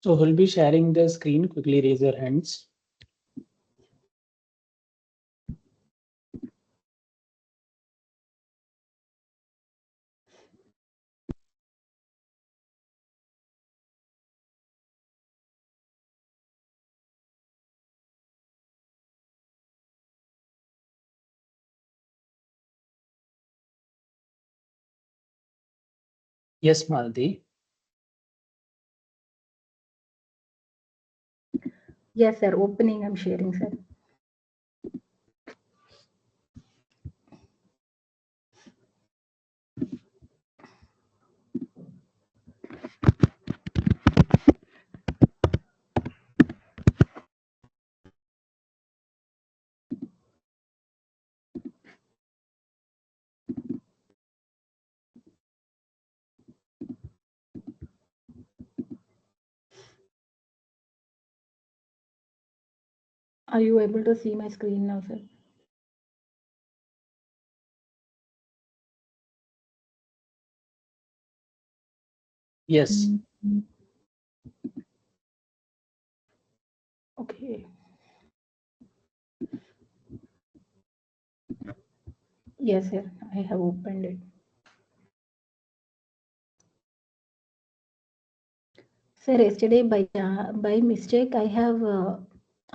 So who'll be sharing the screen? Quickly raise your hands. Yes, Malti. Yes, sir. Opening, I'm sharing, sir. Are you able to see my screen now, sir? Yes. Okay. Yes, sir. I have opened it. Sir, yesterday by mistake, I have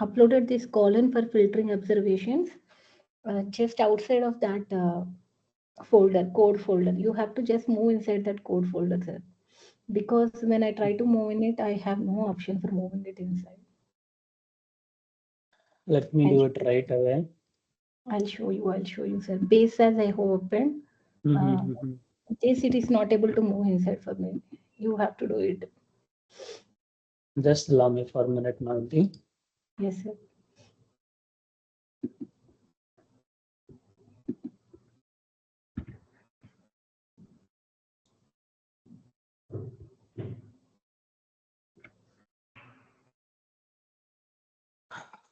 uploaded this column for filtering observations just outside of that folder, code folder. You have to just move inside that code folder, sir. Because when I try to move in it, I have no option for moving it inside. Let me do it right away. I'll show you, sir. Base as I have opened. This it is not able to move inside for me. You have to do it. Just allow me for a minute, Malti. Yes, sir.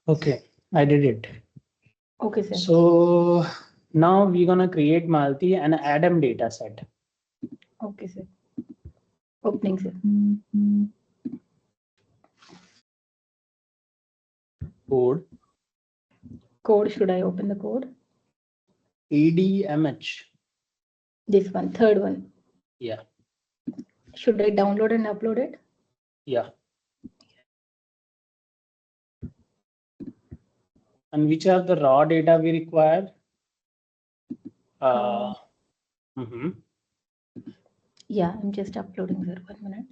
Okay, I did it. Okay, sir. So now we're gonna create Malti an Adam data set. Okay, sir. Opening, sir. Code Code, should I open the code? Admh. This one, third one. Yeah. Should I download and upload it? Yeah. And which are the raw data we require? Mm-hmm. Yeah, I'm just uploading, sir. 1 minute.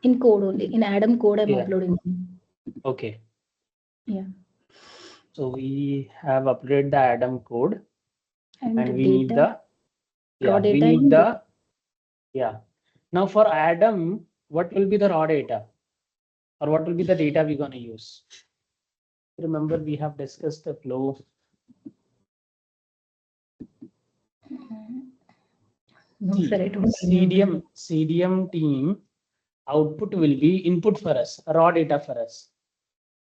In code only. In Adam code, I'm uploading. Okay. Yeah. So we have uploaded the Adam code, and we need the raw data. We need the Now for Adam, what will be the raw data, or what will be the data we're gonna use? Remember, we have discussed the flow. No, sir, I don't remember. CDM team output will be input for us, raw data for us.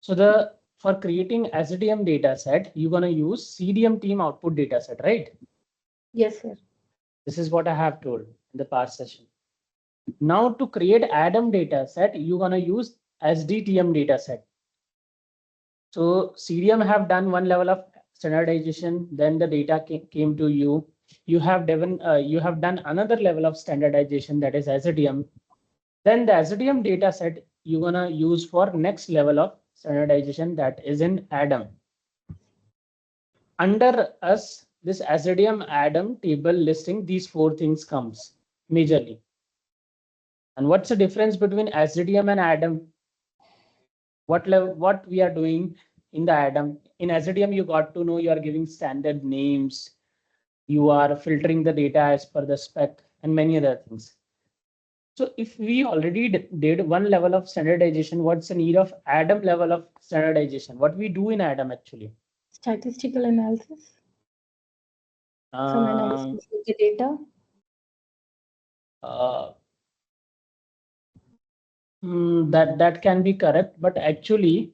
So for creating SDM data set, you're gonna use CDM team output data set, right? Yes, sir. This is what I have told in the past session. Now to create Adam data set, you're gonna use SDTM data set. So CDM have done one level of standardization, then the data came to you. You have done another level of standardization, that is SDM. Then the SDM data set you're gonna use for next level of standardization, that is in Adam. Under us, this SDM Adam table listing, these four things comes majorly. And what's the difference between SDM and Adam? What we are doing in the Adam? In SDM, you got to know you are giving standard names, you are filtering the data as per the spec, and many other things. So if we already did one level of standardization, what's the need of Adam level of standardization? What we do in Adam actually? Statistical analysis. Some analysis of the data. That can be correct, but actually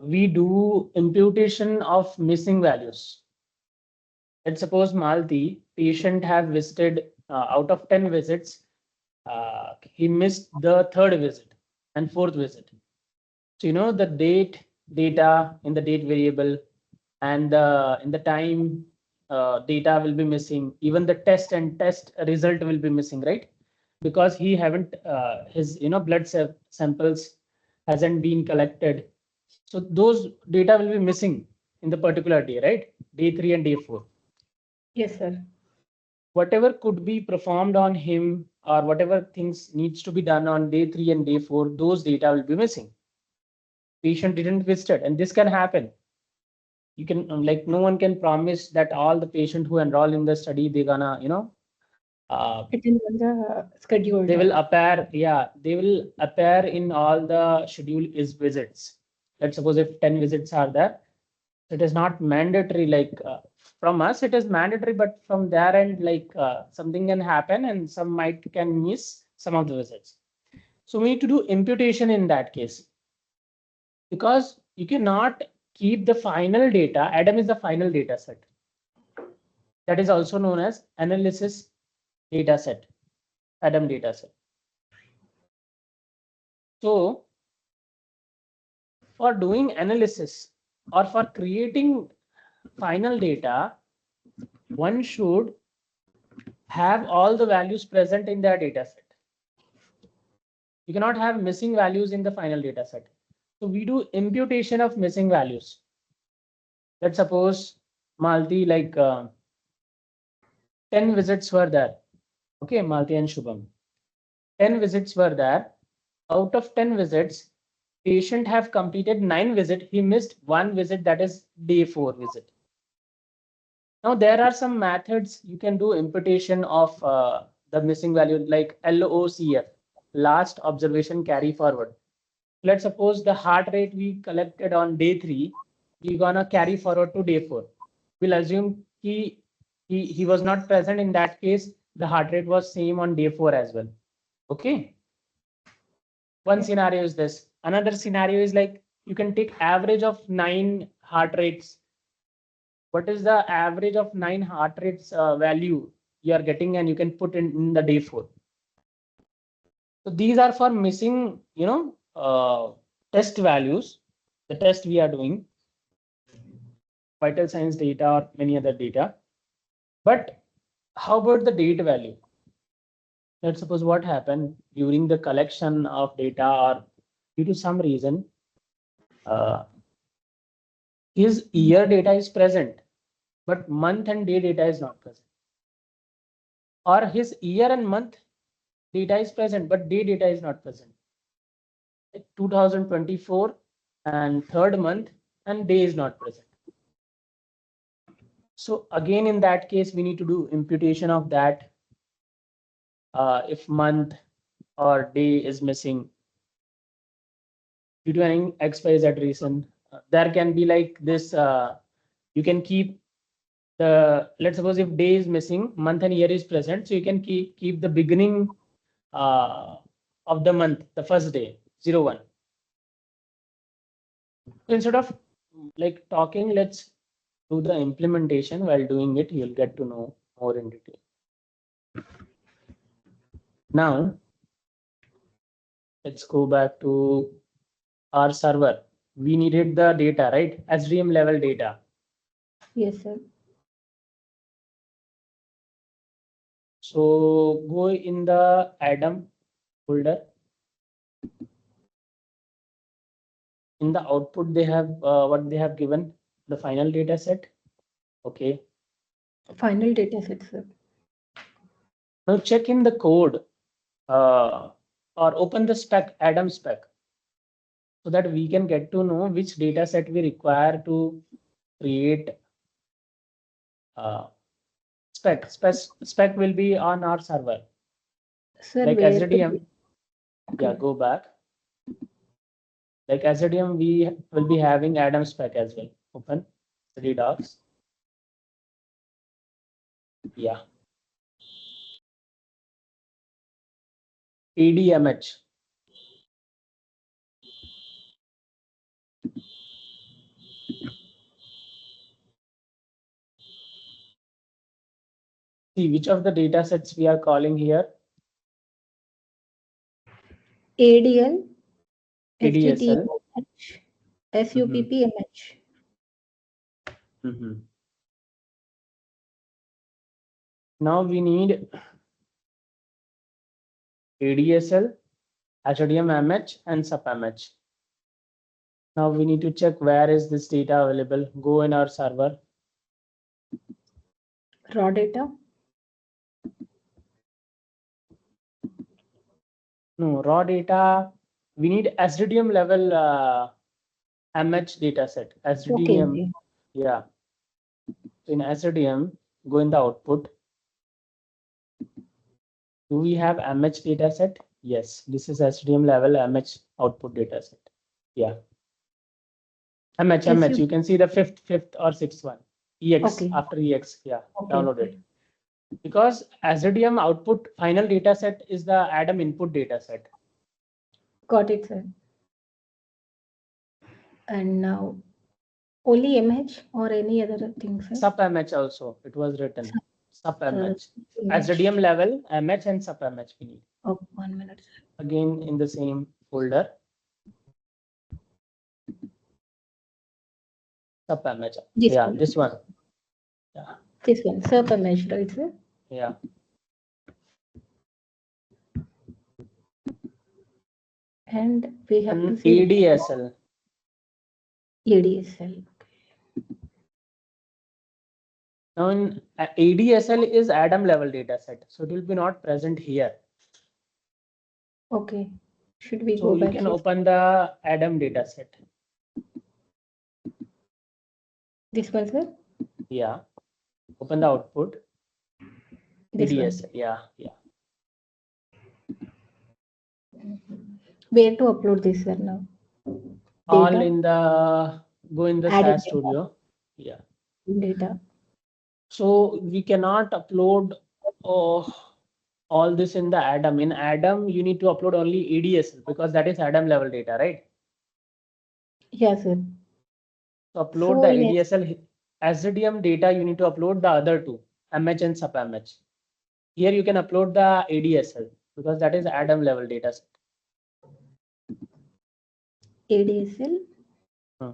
we do imputation of missing values. Let's suppose Malti, patient have visited out of 10 visits, he missed the third visit and fourth visit. So the date data in the date variable and in the time data will be missing. Even the test and test result will be missing, right? Because he haven't his blood samples hasn't been collected. So those data will be missing in the particular day, right? Day 3 and day 4. Yes, sir. Whatever could be performed on him or whatever things needs to be done on day 3 and day 4, those data will be missing. Patient didn't visit, and this can happen. You can like no one can promise that all the patient who enroll in the study they're gonna Attend on the scheduled. they will appear, yeah, they will appear in all the schedule is visits. Let's suppose if 10 visits are there, it is not mandatory like from us it is mandatory, but from their end like something can happen and some might can miss some of the visits. So we need to do imputation in that case, because you cannot keep the final data. Adam is the final data set, that is also known as analysis data set, Adam data set. So for doing analysis or for creating final data, one should have all the values present in their data set. You cannot have missing values in the final data set. So we do imputation of missing values. Let's suppose Malti like 10 visits were there. Okay, Malti and Shubham. 10 visits were there. Out of 10 visits, patient have completed 9 visits. He missed 1 visit, that is day 4 visit. Now there are some methods you can do imputation of the missing value like LOCF, last observation carry forward. Let's suppose the heart rate we collected on day 3, we're gonna carry forward to day 4. We'll assume he was not present. In that case, the heart rate was same on day 4 as well. Okay. One scenario is this. Another scenario is like you can take average of 9 heart rates. What is the average of 9 heart rates value you are getting, and you can put in the day 4. So these are for missing, test values, the test we are doing, vital signs data or many other data. But how about the date value? Let's suppose what happened during the collection of data or due to some reason, uh, his year data is present, but month and day data is not present. Or his year and month data is present, but day data is not present. 2024 and third month and day is not present. So again, in that case, we need to do imputation of that. If month or day is missing due to any XYZ reason, there can be like this. You can keep the, let's suppose if day is missing, month and year is present, so you can keep the beginning of the month, the first day, 01. So instead of like talking, let's do the implementation. While doing it, you'll get to know more in detail. Now, let's go back to our server. We needed the data, right? SDM level data. Yes, sir. So go in the Adam folder. In the output, they have what they have given, the final data set. Okay. Final data set, sir. Now check in the code or open the spec, Adam spec, so that we can get to know which data set we require to create spec will be on our server. Sir, Like where SDM, yeah, okay. go back. Like SDM, we will be having Adam spec as well. Open study docs. Yeah. Admh. See which of the data sets we are calling here. ADL, ADSL. STTMH, SUPPMH. Now we need ADSL, HDMH, and SUPMH. Now we need to check where is this data available. Go in our server. Raw data. No, raw data. We need SDTM level MH data set. SDTM. Okay. Yeah. In SDTM, go in the output. Do we have MH data set? Yes, this is SDTM level MH output data set. Yeah. MH, you can see the fifth or sixth one. EX, Okay. after EX, yeah, Okay, download okay. it. Because SDTM output final data set is the Adam input data set. Got it, sir. And now only MH or any other thing, sir? SUPMH also, it was written. SUPMH. MH. SDTM level, MH and SUPMH we need. Oh, 1 minute, sir. Again in the same folder. SUPMH. This Yeah, one. this one. Yeah. This one, SUPMH, right, sir? Yeah. And we have And to see ADSL. ADSL. Now in ADSL is Adam level data set, so it will be not present here. Okay. Should we So go you back can here? open the Adam data set. This one, sir? Yeah. Open the output. This ADSL. one. Yeah, yeah. Where to upload this, sir, now? All Data? in the go in the Added SAS data. Studio. Yeah. Data. So we cannot upload all this in the Adam. In Adam, you need to upload only ADSL because that is Adam level data, right? Yeah, sir. So upload So the in ADSL SDTM data, you need to upload the other two, MH and SUPMH. Here you can upload the ADSL because that is Adam level data set. ADSL. Hmm.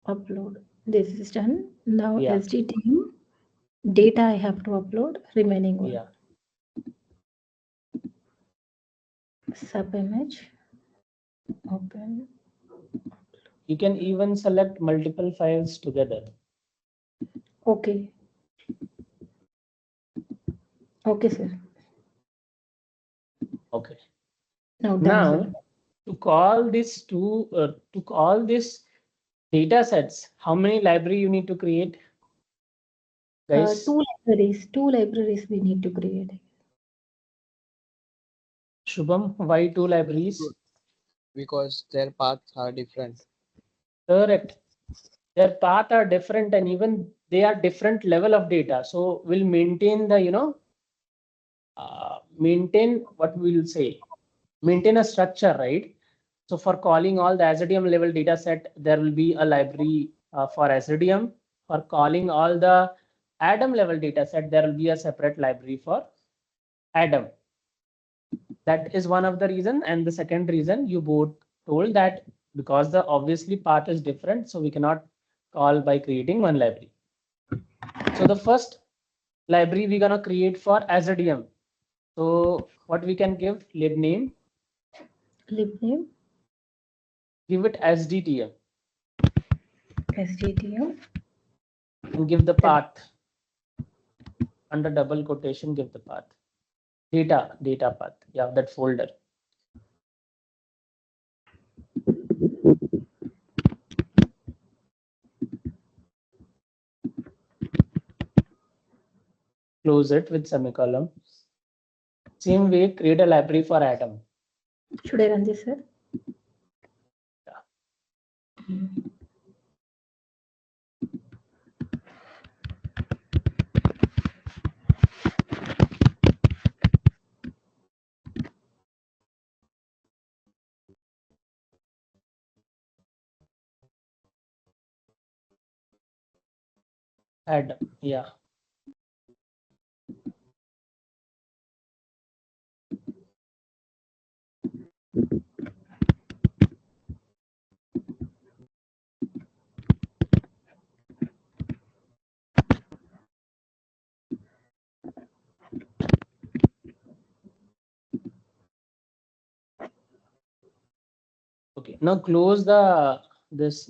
Upload. This is done. Now Yeah. SDTM data I have to upload. Remaining one. Yeah. SUPMH. Open. You can even select multiple files together. Okay. Okay, sir. Okay. Now done, Now sir. to call this data sets, how many library you need to create, guys? Two libraries we need to create. Shubham, why two libraries? Because their paths are different. Correct. Their path are different and even they are different level of data. So we'll maintain the, maintain what we'll say, maintain a structure, right? So for calling all the SDTM level data set, there will be a library for SDTM. For calling all the Adam level data set, there will be a separate library for Adam. That is one of the reason. And the second reason you both told that because the obviously path is different, so we cannot call by creating one library. So the first library we're gonna create for SDTM. So what we can give lib name, Libname. give it SDTM SDTM. and give the path under double quotation, give the path. Data path. Yeah, that folder. Close it with semicolon. Same way, create a library for Atom. Should I run this, sir? Yeah. Add, yeah. Okay, now close the this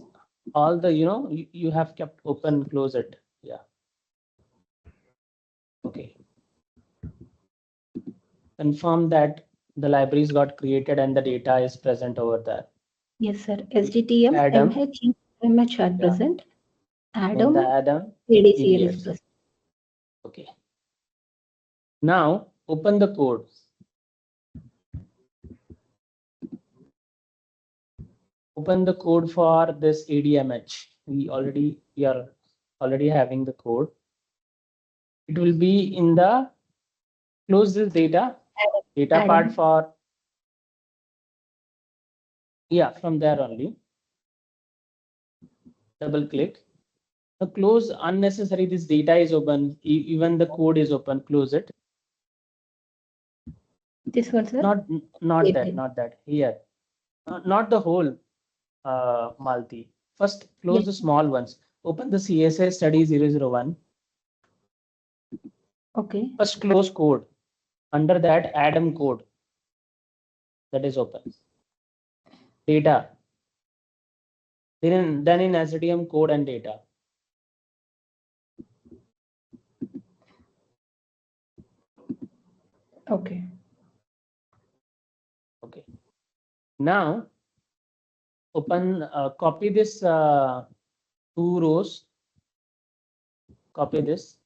all the you have kept open, close it. Yeah. Okay. Confirm that the libraries got created and the data is present over there. Yes, sir. SDTM, Adam. MH are Yeah. present. And the Adam, Adam ADCL is EDS. present. Okay. Now open the code. Open the code for this ADMH. We are already having the code. It will be in the close this data Adam. part for from there only. Double click. Now close unnecessary. This data is open. Even the code is open. Close it. This one, sir. Not that. Here. Not the whole Malti. First close Yes. the small ones. Open the CSA study 001. Okay. First close code. Under that Adam code. That is open. Data. Then in SDTM code and data. Okay. Okay. Now open copy this 2 rows. Copy this.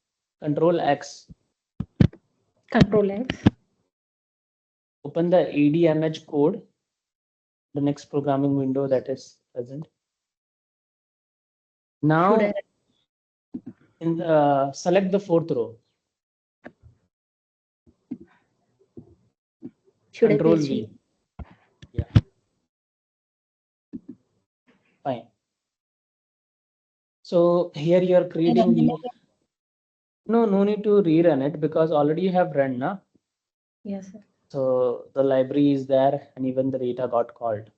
Control X. Control X. Open the ADMH code. The next programming window that is present. Now select the 4th row. Should Control I V. Yeah. Fine. So here you are creating. No need to rerun it because already you have run, na? Yes, sir. So the library is there and even the data got called.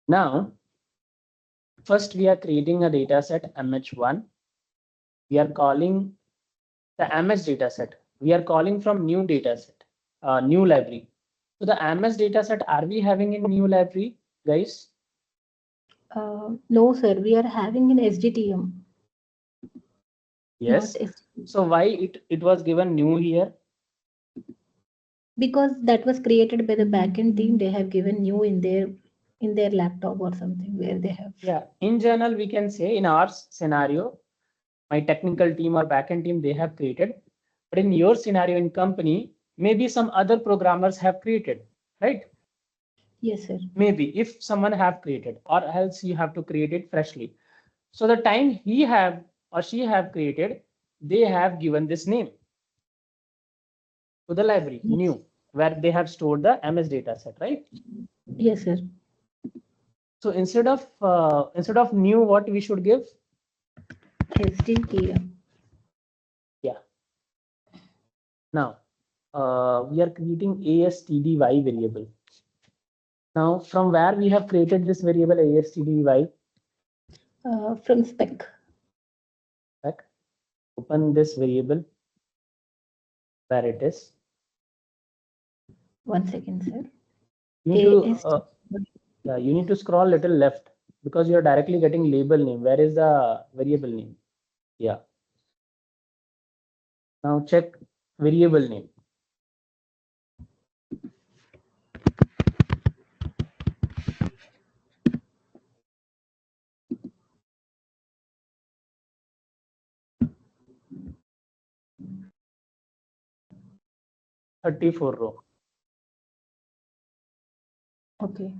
Now, first we are creating a data set MH1. We are calling the MS data set. We are calling from new data set, new library. So the MS data set, are we having in new library, guys? No, sir. We are having an SDTM. Yes. Not So why it was given new here? Because that was created by the backend team. They have given new in their laptop or something where they have. Yeah. In general, we can say in our scenario, my technical team or backend team, they have created. But in your scenario in company, maybe some other programmers have created, right? Yes, sir. Maybe if someone have created, or else you have to create it freshly. So the time he have or she have created, they have given this name to the library, Yes. new, where they have stored the MS data set, right? Yes, sir. So instead of new, what we should give? SDTM. Yeah. Now we are creating ASTDY variable. Now from where we have created this variable ASTDY? From spec. Back. Open this variable where it is. 1 second, sir. You need to you need to scroll little left because you are directly getting label name. Where is the variable name? Yeah. Now check variable name. (34 row). Okay.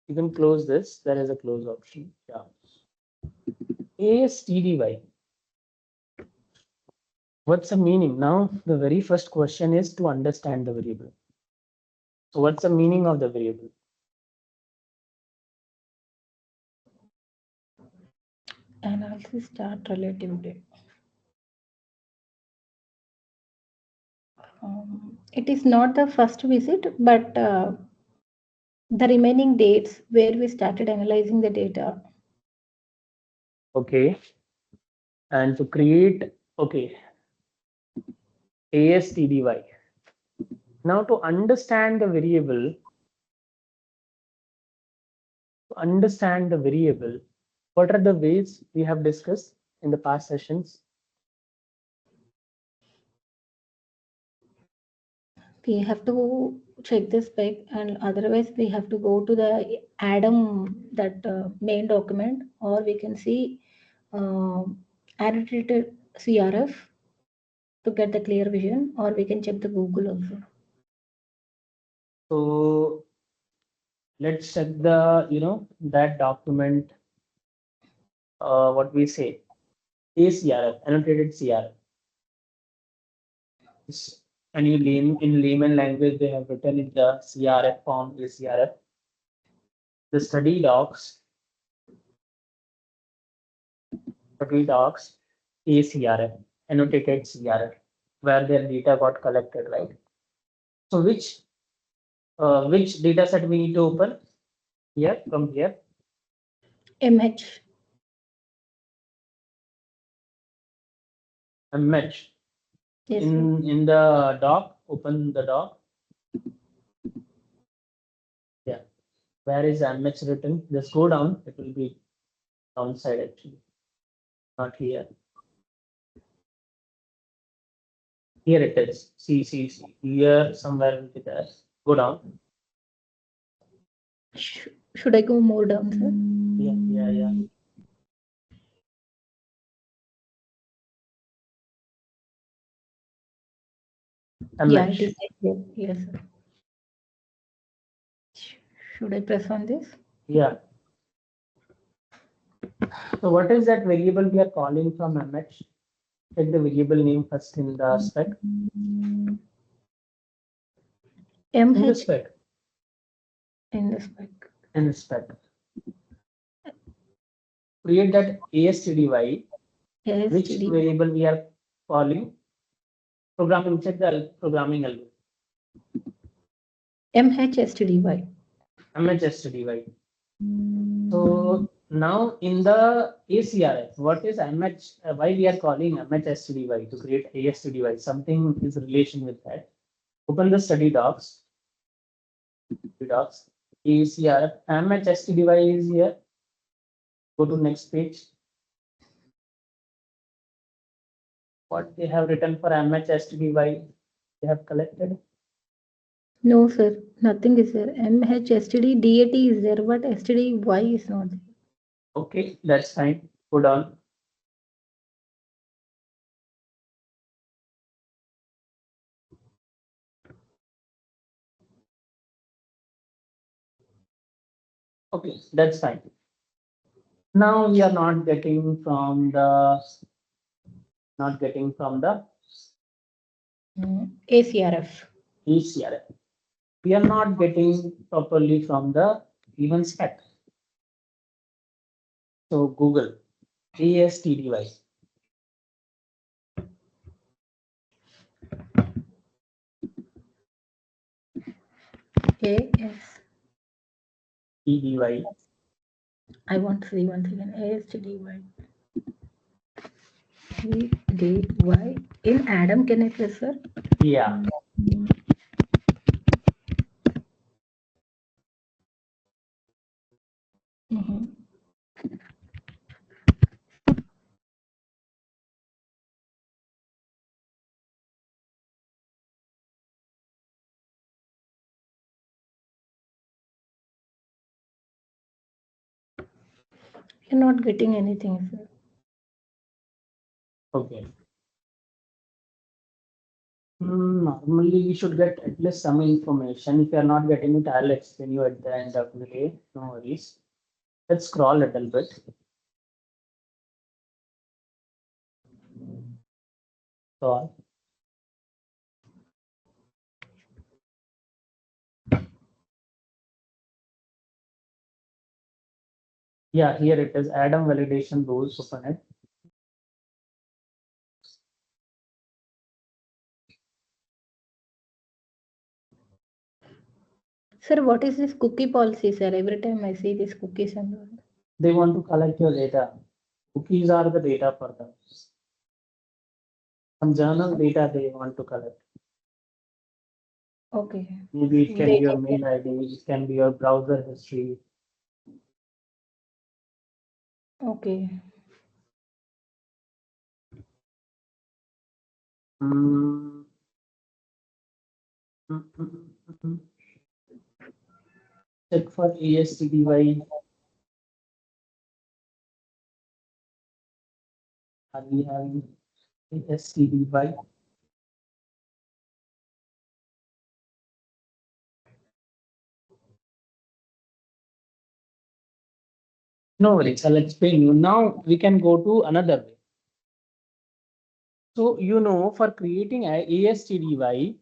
You can close this. There is a close option. Yeah. ASTDY. What's the meaning? Now the very first question is to understand the variable. So what's the meaning of the variable? Analysis start relative date. It is not the first visit, but the remaining dates where we started analyzing the data. Okay. And to create, okay, ASTDY. Now to understand the variable, what are the ways we have discussed in the past sessions? We have to check the spec, and otherwise we have to go to the Adam, that main document, or we can see annotated CRF to get the clear vision, or we can check the Google also. So let's check the, that document, what we say, ACRF, annotated CRF. And in layman language, they have written in the CRF form, ACRF. The study docs, ACRF, annotated CRF, where their data got collected, right? So which data set we need to open? Here, from here. MH. MH. Yes, In the doc, open the doc. Yeah. Where is MH written? Just go down. It will be downside actually. Not here. Here it is. See. Here somewhere will be there. Go down. Should I go more down, sir? Yeah. Yeah, MH. it is. Yes, sir. Should I press on this? Yeah. So what is that variable we are calling from MH? Check the variable name first in the spec. In the MH spec. in the spec. In the spec. Create that ASTDY. Which ASTD. variable we are calling? Programming. Check the programming algorithm. MHSTDY. MHSTDY. So now in the ACRF, what is MH? Why we are calling MHSTDY to create ASTDY? Something is relation with that. Open the study docs. ACRF. MHSTDY is here. Go to next page. What they have written for MHSTDY, they have collected. No, sir. Nothing is there. MHSTD DAT is there, but STDY is not there. Okay, that's fine. Go down. Okay, that's fine. Now we are not getting from the ACRF. ACRF. We are not getting properly from the even spec. So Google ASTDY. AS. TDY. I want to see once again. ASTDY. TDY. In Adam, can I press, sir? Yeah. You're not getting anything, sir. Okay. Normally we should get at least some information. If you are not getting it, I'll explain you at the end of the day. No worries. Let's scroll a little bit. So Yeah, here it is, Adam validation rules, open it. Sir, what is this cookie policy, sir? Every time I see these cookies and all. They want to collect your data. Cookies are the data for them. Some journal data they want to collect. Okay. Maybe it can be They your can- mail ID, it can be your browser history. Okay. Mm. Mm. Check for ASTDY. Are we having ASTDY? No worries, I'll explain you. Now we can go to another way. So, for creating a ASTDY,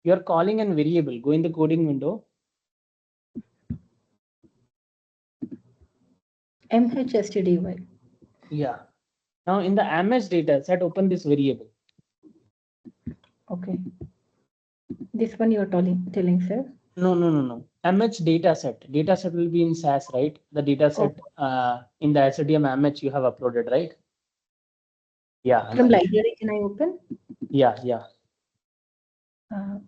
you're calling a variable. Go in the coding window. MHSTDY. Yeah. Now in the Admh data set, open this variable. Okay. This one you're telling, sir. No. Admh data set. Data set will be in SAS, right? The data set in the SDM Admh you have uploaded, right? Yeah. From Admh. library, can I open? Yeah. Uh,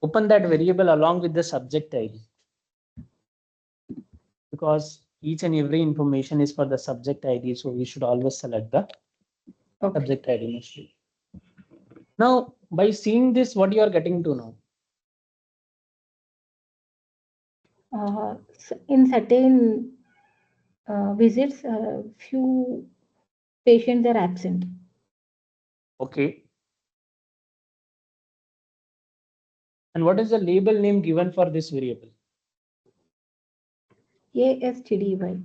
Open that variable along with the subject ID. Because each and every information is for the subject ID, so we should always select the okay. subject ID mostly. Now, by seeing this, what you are getting to know? In certain visits, few patients are absent. Okay. And what is the label name given for this variable? ASTDY.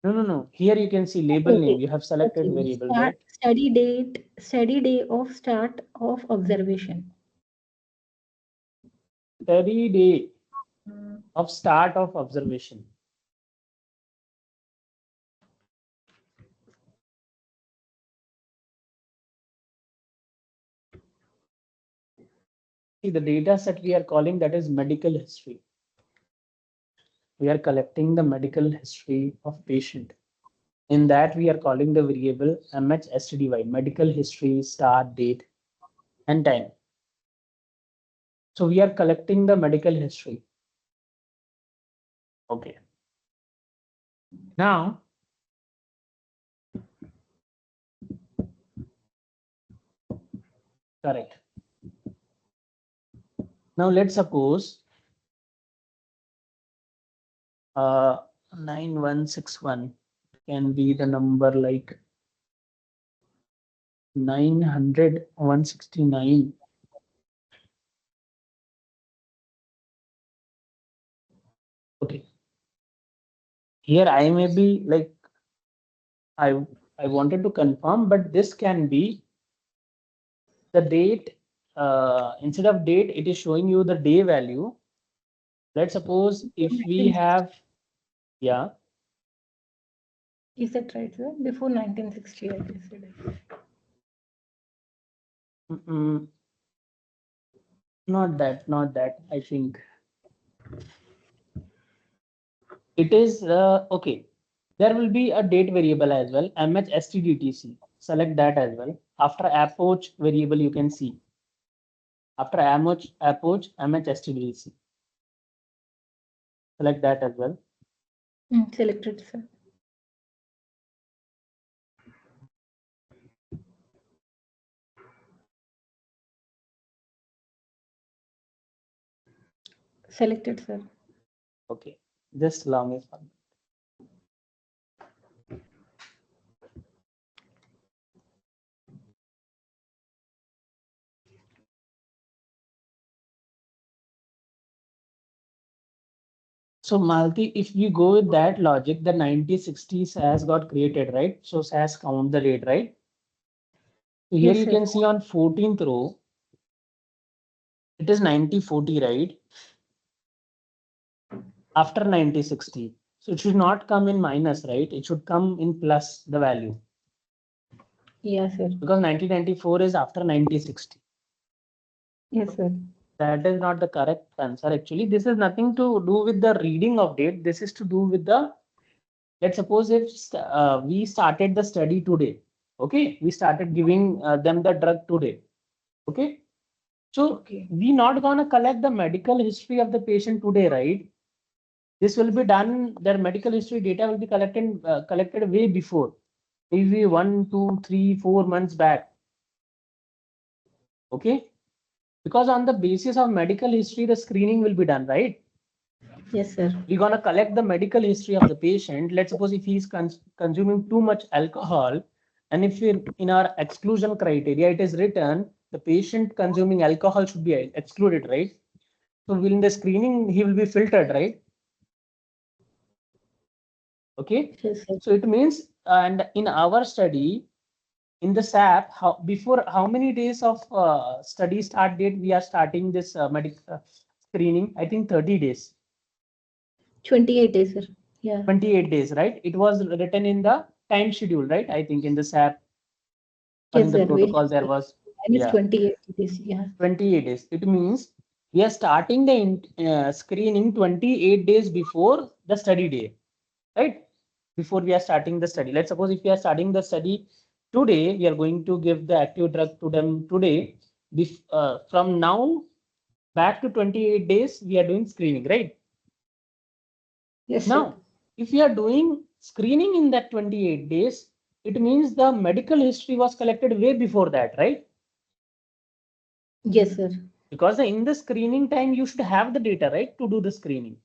No. Here you can see label Okay. name. You have selected Okay. variable, right? Study date, study day of start of observation. Study day of start of observation. See, the data set we are calling that is medical history. We are collecting the medical history of patient. In that, we are calling the variable MHSTDY, medical history, start, date, and time. So we are collecting the medical history. Okay. Now, correct. Now let's suppose 9161 can be the number like 900 169. Okay. Here I may be like I wanted to confirm, but this can be the date. Instead of date, it is showing you the day value. Let's suppose if we have, yeah. Is that right, sir? Before 1960, I guess it is. Not that. I think it is okay. There will be a date variable as well, MHSTDTC. Select that as well. After approach variable, you can see. After approach MHSTDTC. Select that as well. Selected, sir. Selected, sir. Okay. Just allow me for. So Malti, if we go with that logic, the 9060 SAS got created, right? So SAS count the rate, right? So here Yes, you sir. can see on 14th row, it is 9040, right? After 9060. So it should not come in minus, right? It should come in plus the value, Yes, sir. because 1994 is after 1960. Yes, sir. That is not the correct answer. Actually, this is nothing to do with the reading of date. This is to do with the, let's suppose if we started the study today. Okay, we started giving them the drug today. Okay, so Okay. we not gonna collect the medical history of the patient today, right? This will be done. Their medical history data will be collected way before, maybe 1, 2, 3, 4 months back. Okay, because on the basis of medical history, the screening will be done, right? Yes, sir. We're gonna collect the medical history of the patient. Let's suppose if he's consuming too much alcohol, and if in our exclusion criteria it is written the patient consuming alcohol should be excluded, right? So in the screening he will be filtered, right? Okay. Yes, sir. So it means, and in our study, in the SAP, how many days of study start date we are starting this medical screening? I think 30 days. 28 days, sir. Yeah. 28 days, right? It was written in the time schedule, right? I think in the SAP or in Yes, the sir. protocol there was, Minus yeah, 28 days. Yeah. 28 days. It means we are starting the screening 28 days before the study day, right? Before we are starting the study. Let's suppose if we are starting the study today, we are going to give the active drug to them today. From now back to 28 days, we are doing screening, right? Yes, sir. Now, if we are doing screening in that 28 days, it means the medical history was collected way before that, right? Yes, sir. Because in the screening time, you should have the data, right, to do the screening.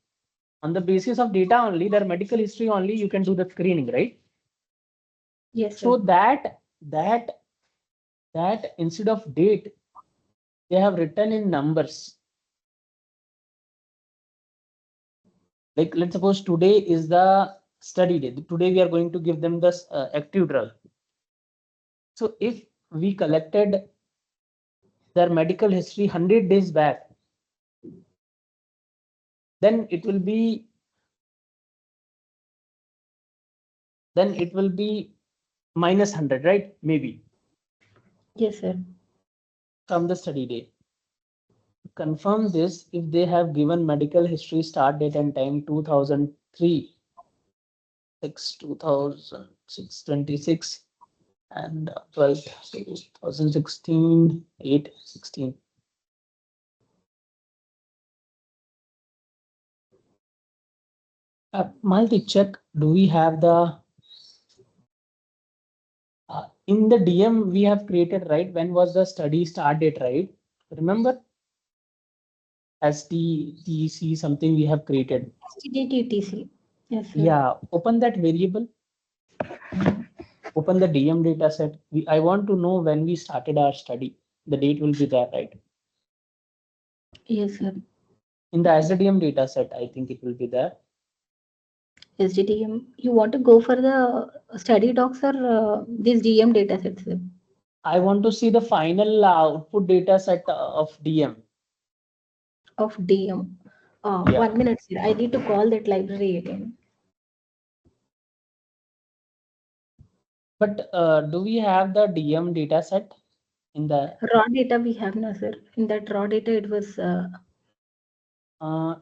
On the basis of data only, their medical history only, you can do the screening, right? Yes, sir. So that instead of date, they have written in numbers. Like let's suppose today is the study day. Today we are going to give them this active drug. So if we collected their medical history 100 days back, then it will be minus 100, right? Maybe Yes, sir. from the study day. Confirm this if they have given medical history start date and time 2003, 6, 2006, 26, and 12, 2016, 8, 16. Malti, check, do we have the in the DM we have created, right? When was the study start date, right? Remember, STTC something we have created. STDTTC. Yes, sir. Yeah, open that variable, open the DM data set. I want to know when we started our study. The date will be there, right? Yes, sir. In the SDM data set, I think it will be there. SDTM. You want to go for the study docs or these DM data sets, sir? I want to see the final output data set of DM. Of DM. Yeah. 1 minute, sir. I need to call that library again. But do we have the DM data set in the Raw data we have now, sir. In that raw data, it was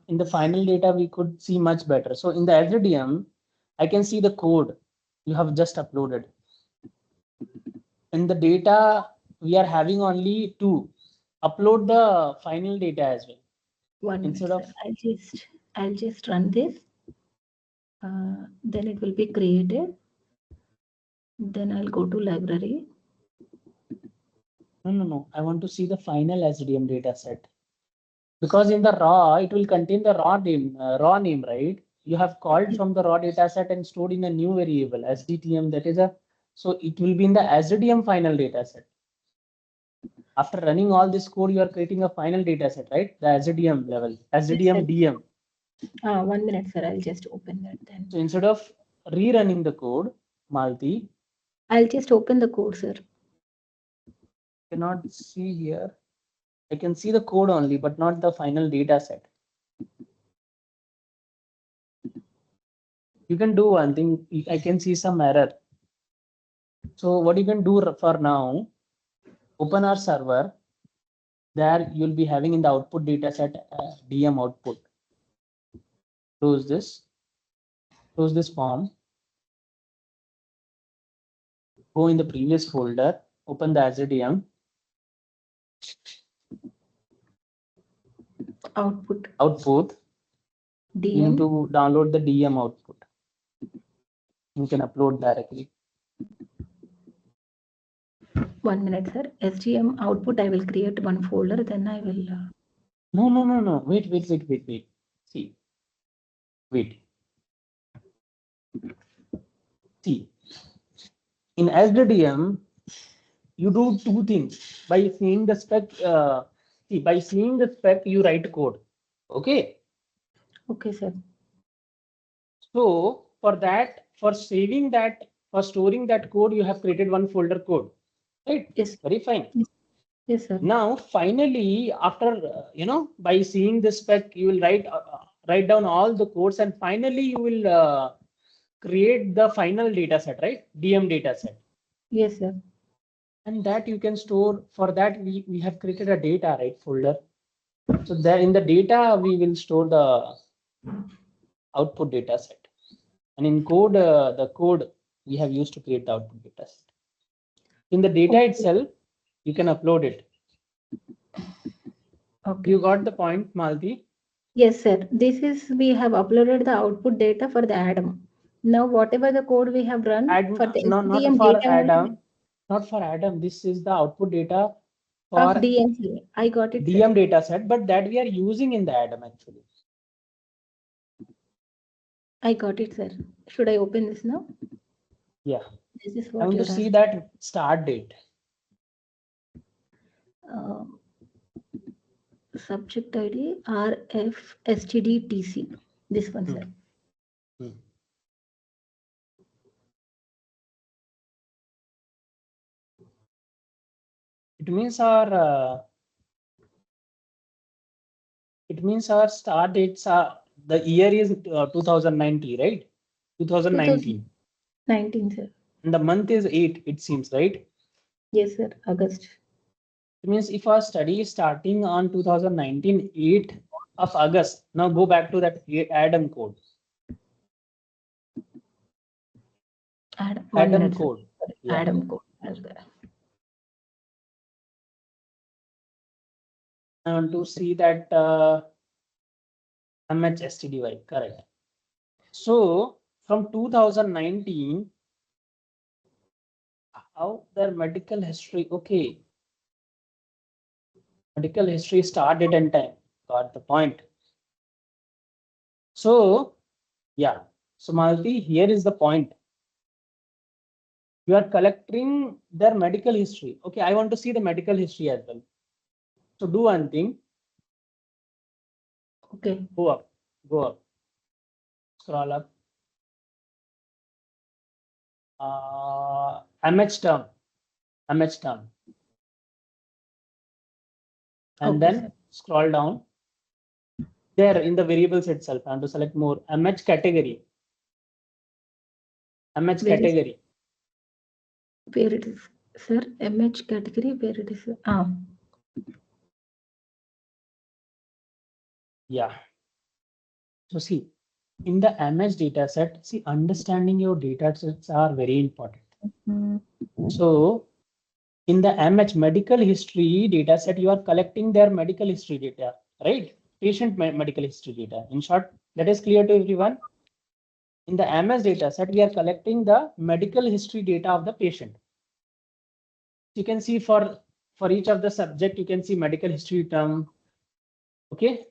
in the final data we could see much better. So in the SDM, I can see the code you have just uploaded. In the data, we are having only two. Upload the final data as well. 1 minute, Instead sir. of I'll just run this. Then it will be created. Then I'll go to library. no. I want to see the final SDM data set. Because in the raw, it will contain the raw name, right? You have called from the raw data set and stored in a new variable, SDTM, that is so it will be in the SDTM final data set. After running all this code, you are creating a final data set, right? The SDTM level, SDTM DM. 1 minute, sir. I'll just open that then. So instead of rerunning the code, Malti, I'll just open the code, sir. cannot see here. I can see the code only, but not the final data set. You can do one thing. I can see some error. So what you can do for now, open our server. There you'll be having in the output data set DM output. Close this form. Go in the previous folder, open the AdmH output. You need DM. to download the DM output. You can upload directly. 1 minute, sir. SGM output, I will create one folder, then I will. No. Wait. See. Wait. See. In SDDM, you do two things. By seeing the spec, by seeing the spec, you write code. Okay. Okay, sir. So for that, for saving that, for storing that code, you have created one folder code. Right? Yes. Very fine. Yes, sir. Now, finally, after by seeing the spec, you will write down all the codes, and finally you will create the final data set, right? DM data set. Yes, sir. And that you can store. For that, we have created a data, right, folder. So there in the data, we will store the output data set. And in code, the code we have used to create the output data set. In the data itself, you can upload it. Okay. You got the point, Malti? Yes, sir. This is, we have uploaded the output data for the Adm. Now, whatever the code we have run for the No, not SDM for data Adm. Not for Adm. This is the output data of for DMC. I got it, DM sir. data set, but that we are using in the Adm actually. I got it, sir. Should I open this now? Yeah. This is I what want you're to see asking. that start date. Subject ID RFSTDTC. This one, sir. It means our start dates are, the year is 2090, right? 2019. 2019, sir. And the month is 8, it seems, right? Yes, sir. August. It means if our study is starting on 2019, 8 of August. Now go back to that Adm code. Adm code. Yeah. Adm code as well. I want to see that MHSTDY, correct. So from 2019, how their medical history, okay. Medical history started and time. Got the point. So yeah, so Malti, here is the point. You are collecting their medical history. Okay, I want to see the medical history as well. So do one thing. Okay. Go up. Scroll up. MH term. And Okay, then sir. scroll down. There in the variables itself, I want to select more. MH category. MH Where category. Where it is, sir? MH category, where it is? Yeah. So see, in the MH data set, see, understanding your data sets are very important. So in the MH medical history data set, you are collecting their medical history data, right? Patient medical history data. In short, that is clear to everyone. In the MS data set, we are collecting the medical history data of the patient. You can see for each of the subject, you can see medical history term, okay,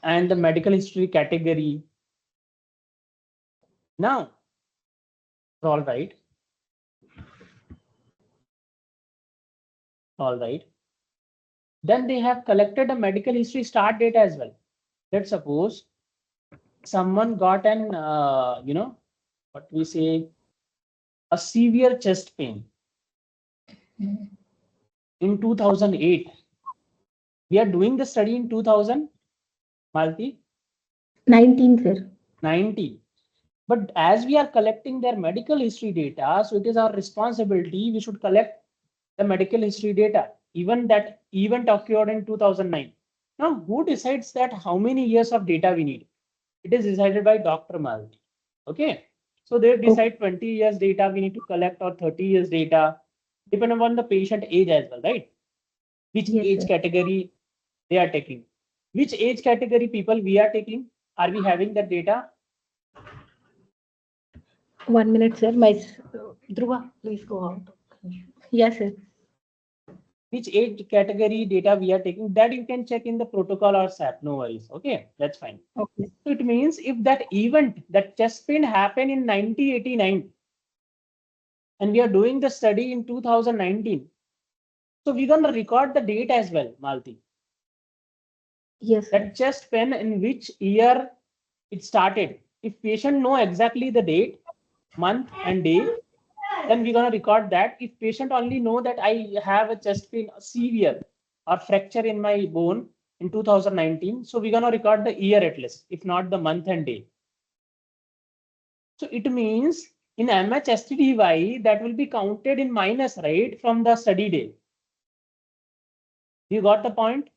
and the medical history category. Now, all right. Then they have collected a medical history start date as well. Let's suppose someone got an, what we say, a severe chest pain in 2008. We are doing the study in 2000, Malti? 19, sir. 90. But as we are collecting their medical history data, so it is our responsibility, we should collect the medical history data, even that event occurred in 2009. Now, who decides that how many years of data we need? It is decided by Dr. Malti. Okay. So they decide 20 years data we need to collect or 30 years data, depending on the patient age as well, right? Which Yes, age sir. category they are taking. Which age category people we are taking? Are we having that data? 1 minute, sir. Dhruva, please go out. Yes, sir. Which age category data we are taking? That you can check in the protocol or SAP. No worries. Okay, that's fine. Okay. So it means if that event, that chest pain happened in 1989, and we are doing the study in 2019, so we're gonna record the date as well, Malti. Yes, sir. That chest pain in which year it started. If patient know exactly the date, month and day, then we're gonna record that. If patient only know that I have a chest pain severe or fracture in my bone in 2019, so we're gonna record the year at least, if not the month and day. So it means in MHSTDY that will be counted in minus, right, from the study day. You got the point?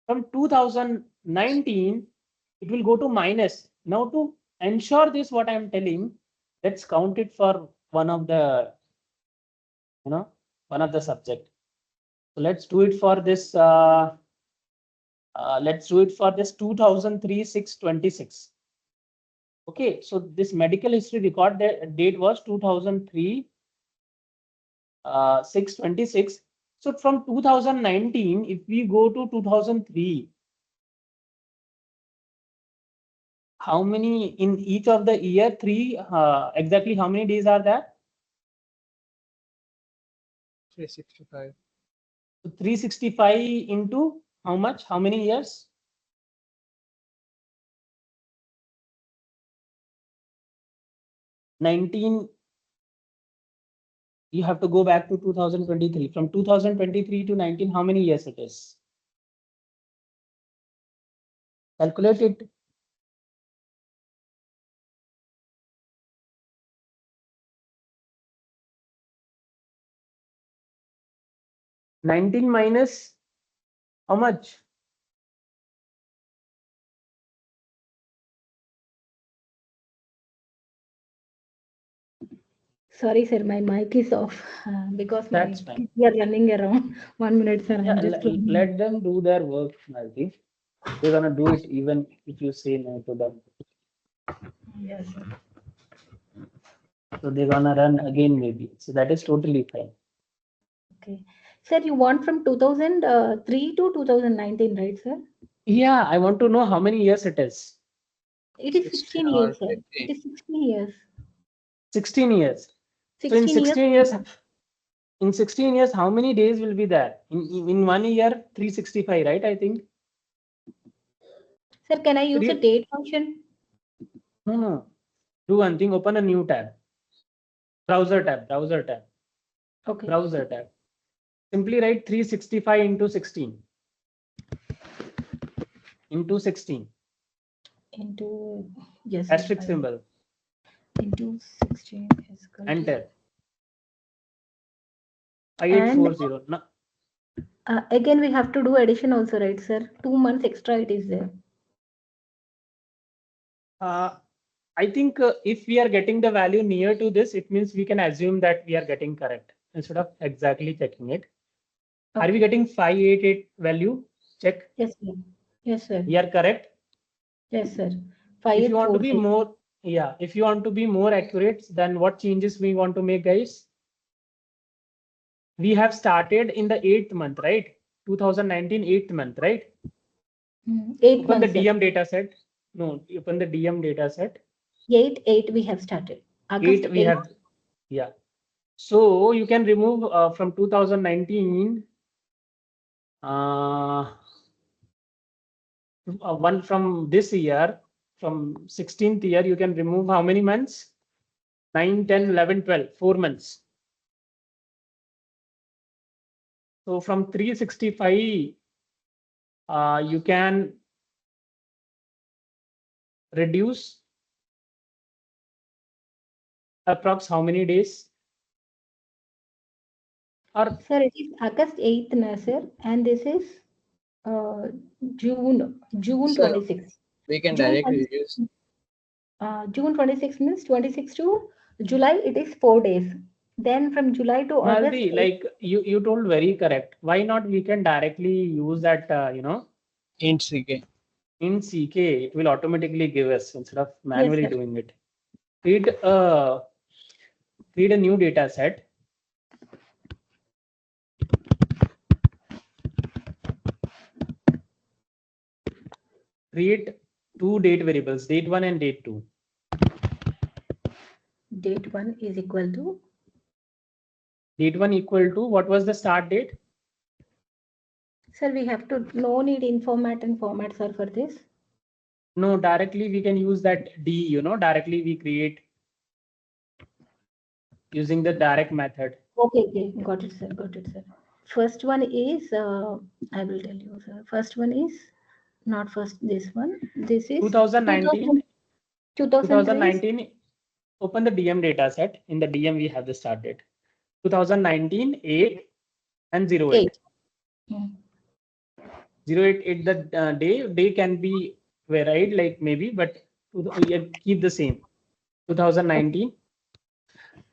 From 2019, it will go to minus. Now to ensure this, what I'm telling, let's count it for one of the, one of the subject. So let's do it for this. Let's do it for this 2003 626. Okay, so this medical history record date was 2003 626. So from 2019, if we go to 2003, how many in each of the year three? Exactly how many days are there? 365. So 365 into how much? How many years? 19. You have to go back to 2023. From 2023 to 19, how many years it is? Calculate it. Nineteen minus how much? Sorry, sir. My mic is off because my That's fine. kids are running around. 1 minute, sir. Yeah, I'm just let them do their work, Malti. They're gonna do it even if you say no to them. Yes, sir. So they're gonna run again maybe. So that is totally fine. Okay. Sir, you want from 2003 to 2019, right, sir? Yeah, I want to know how many years it is. It is 16 or years, sir. 50. It is 16 years. 16 years. So in 16 years. 16 years, in 16 years, how many days will be there? In 1 year, 365, right? I think. Sir, can I use a date function? No. Do one thing, open a new tab. Browser tab. Okay. Browser tab. Simply write 365 into 16. Into 16. Into, yes, Asterisk sir. symbol. Into 16 is equal to- Enter. And 5840. No, again, we have to do addition also, right, sir? 2 months extra it is there. I think if we are getting the value near to this, it means we can assume that we are getting correct instead of exactly checking it. Are we Okay. getting 588 value? Check. Yes, sir. Yes, sir. We are correct. Yes, sir. If you want to be 5840. more, yeah, if you want to be more accurate, then what changes we want to make, guys? We have started in the 8th month, right? 2019 8th month, right? 8 Open the months, sir. DM data set. No, open the DM data set. 8 we have started. August 8 we have, yeah. So you can remove from 2019 one from this year, from 16th year, you can remove how many months? 9, 10, 11, 12, 4 months. So from 365, you can reduce approx how many days? Or Sir, it is August 8th, na, sir, and this is June Sir, 26th. we can June directly 26th. use. June 26 means 26 to July, it is 4 days. Then from July to August, Malti, like you told very correct. Why not we can directly use that, Int CK. in CK, it will automatically give us instead of yes, manually sir. doing it. Create a new data set. Create two date variables, date 1 and date 2. Date 1 is equal to, Date 1 equal to what was the start date? sir, we have to, no need in format and format, sir, for this. No, directly we can use that D, directly we create using the direct method. Okay, okay, got it, sir, got it, sir. First one is, I will tell you, sir. First one is, not first this one. This is 2019, 2003. open the DM data set. In the DM, we have the start date. 2019, 8 and 08. 8. 088, the day can be varied, like maybe, but keep the same. 2019.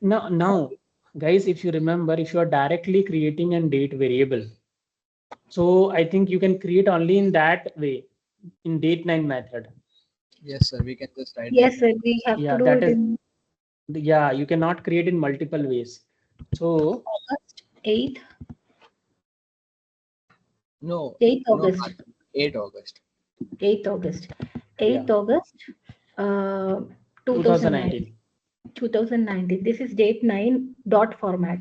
Now, guys, if you remember, if you are directly creating a date variable, so I think you can create only in that way, in date 9 method. Yes, sir. We can just write. Yes, sir, we have Yeah, to do that it is, in yeah, you cannot create in multiple ways. So August 8th. No, 8th no, August. 8 August. 8th August. 8th Yeah. August 2019. 2019. 2019. This is date 9 dot format.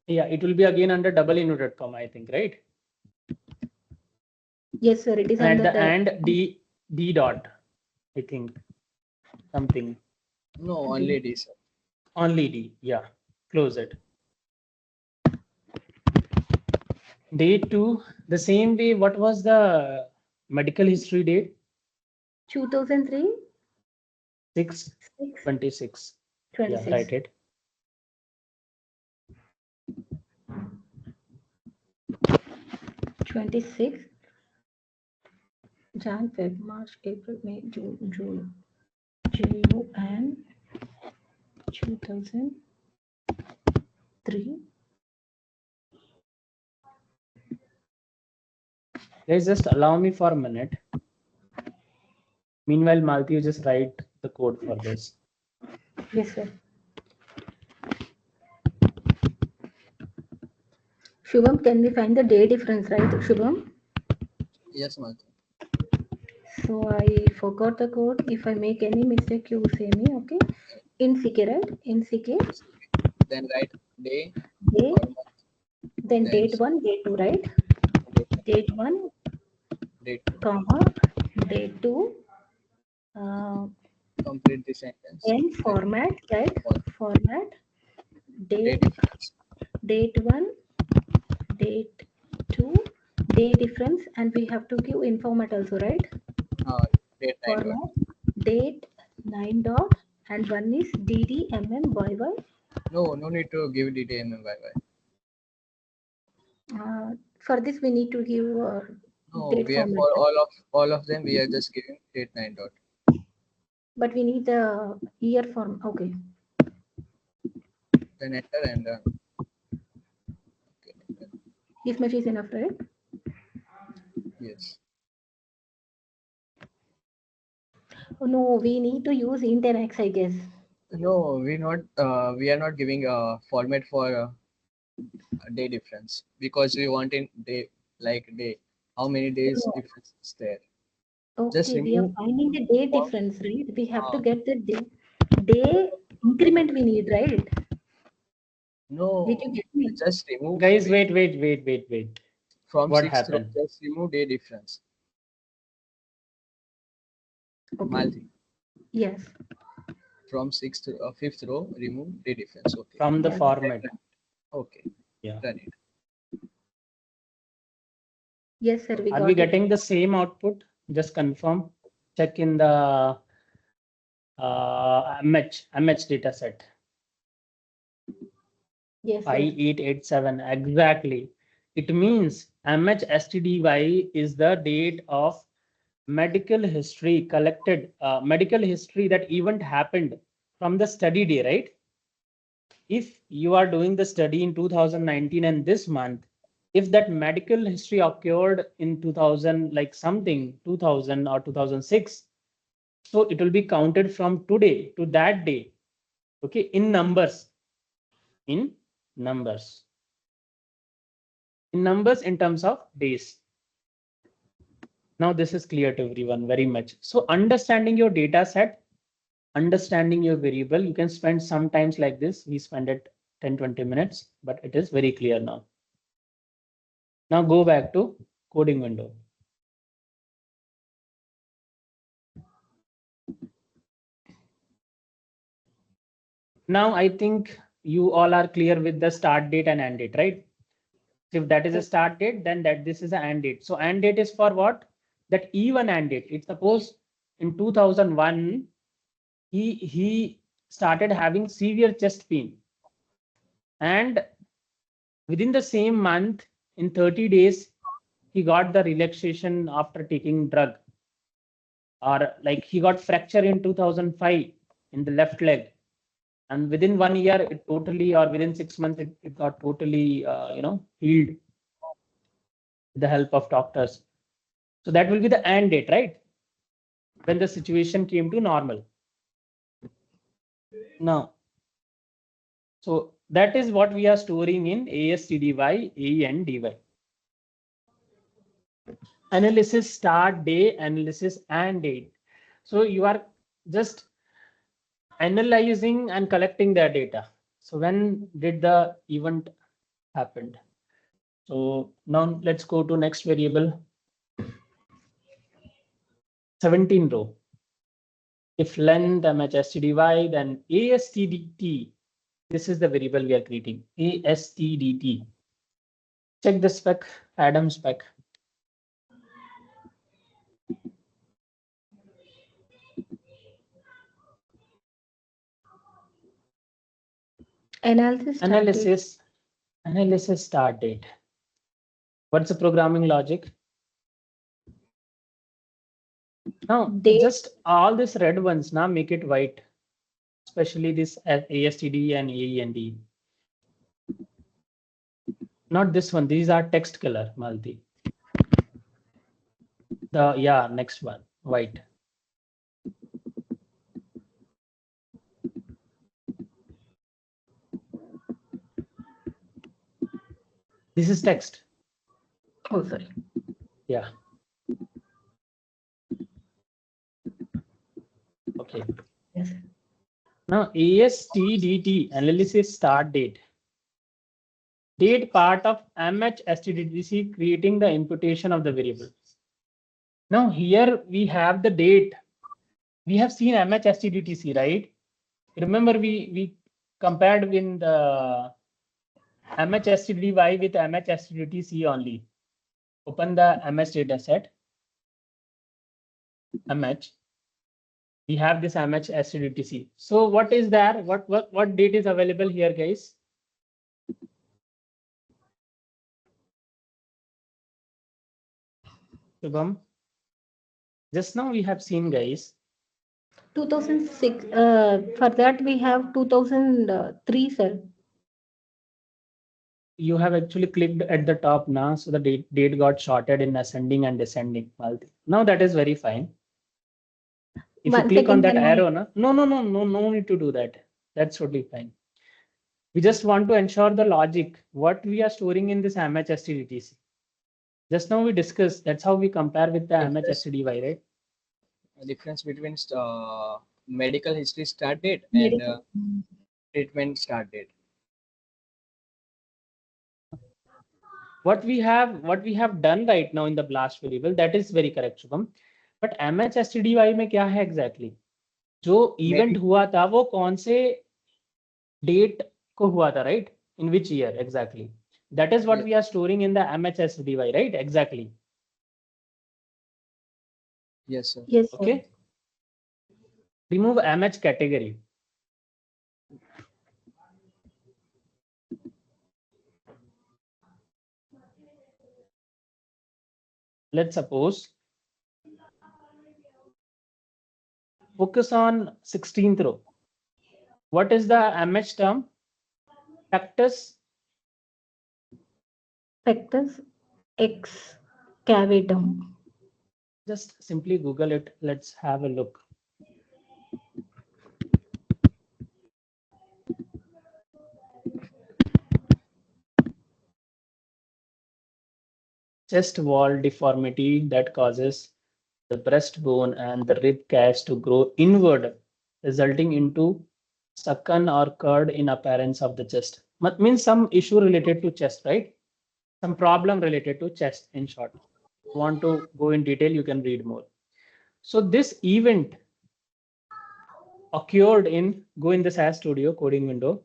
Yeah, it will be again under double inverted comma, I think, right? Yes, sir. It is And under at the end, D dot, I think, something. No, only D, sir. Only D. Yeah, close it. Date 2, the same way. What was the medical history date? 2003. 6 6, 26. Yeah, 26. write it. Jan, Feb, March, April, May, June, JUN 2003. Guys, just allow me for a minute. Meanwhile, Malti, you just write the code for this. Yes, sir. Shubham, can we find the day difference, right, Shubham? Yes, ma'am. So I forgot the code. If I make any mistake, you say me, okay? In CK, right? In CK. Then write day Day, or month. then Then date 1, date 2, right? Date 1, date 2. comma, date 2, Complete the sentence. then format, right? Format, Day date, difference. date 1, date 2, day difference, and we have to give in format also, right? Date 9 dot. Format, date 9 dot, and one is DDMMYY. No need to give DTMMYY. For this, we need to give No, date we have format, for all of them. We are just giving date 9 dot. but we need the year form. Okay. Then enter and okay. This much is enough, right? Yes. Oh, no, we need to use int and x, I guess. No, we are not giving a format for a day difference because we want in day like day. How many days No. difference is there? Just Okay, we are remove. finding the day form. difference, right? We have to get the day increment we need, right? No, Did you get me? just remove Guys, wait. from What 6th row. happened? Just remove day difference. Okay. Malti. Yes. From 5th row, remove day difference. Okay. From the Yes. format. Okay. Yeah. Run it. Yes, sir. We Are got we it. getting the same output? Just confirm. Check in the MH data set. Yes, sir. 5887 exactly. It means MHSTDY is the date of medical history collected, medical history that event happened from the study day, right? If you are doing the study in 2019 and this month, if that medical history occurred in 2000, like something 2000 or 2006, so it will be counted from today to that day. Okay, in numbers, in numbers, in terms of days. Now this is clear to everyone very much. So understanding your data set, understanding your variable, you can spend sometimes like this. We spend it 10-20 minutes, but it is very clear now. Now go back to coding window. Now I think you all are clear with the start date and end date, right? If that is a start date, then this is an end date. So end date is for what? That even end date. It's suppose in 2001, he started having severe chest pain, and within the same month, in 30 days, he got the relaxation after taking drug, or like he got fracture in 2005 in the left leg, and within 1 year it totally, or within 6 months it got totally healed with the help of doctors. So that will be the end date, right? When the situation came to normal. Now, so that is what we are storing in ASTDY, AENDY. Analysis start day, analysis and date. So you are just analyzing and collecting their data. So when did the event happened? So now let's go to next variable. 17 row. If length MHSTDY, then ASTDT. This is the variable we are creating. ASTDT. Check the spec, Admh spec. Analysis Start date. What's the programming logic? Now, just all these red ones now make it white, especially this ASTD and AEND. Not this one. These are text color, Malti. Next one, white. This is text. Oh, sorry. Yeah. Okay. Yes. Now ASTDT, analysis start date. Date part of MHSTDTC creating the imputation of the variable. Now here we have the date. We have seen MHSTDTC, right? Remember we compared with the MHSTDY with MHSTDTC only. Open the MH data set. MH. We have this MHSTDTC. So what is there? What date is available here, guys? Shubham. Just now we have seen, guys. 2006. For that we have 2003, sir. You have actually clicked at the top now, so the date got sorted in ascending and descending. Now that is very fine. If you click on that arrow, no need to do that. That's totally fine. We just want to ensure the logic, what we are storing in this MHSTDTC. Just now we discussed, that's how we compare with the MHSTDY, right? Difference between medical history start date and treatment start date. What we have done right now in the blast variable, that is very correct, Shubham. But MHSTDY में क्या है exactly? जो event हुआ था वो कौन से date को हुआ था, right? In which year exactly? That is what we are storing in the MHSTDY, right? Exactly. Yes, sir. Yes, sir. Okay. Remove MH category. let's suppose focus on 16th row. What is the MH term? Pectus Pectus excavatum. Just simply Google it. Let's have a look. Chest wall deformity that causes the breastbone and the rib cage to grow inward, resulting into succan or curd in appearance of the chest. Means some issue related to chest, right? Some problem related to chest, in short. Want to go in detail, you can read more. So this event occurred in, go in the SAS Studio coding window.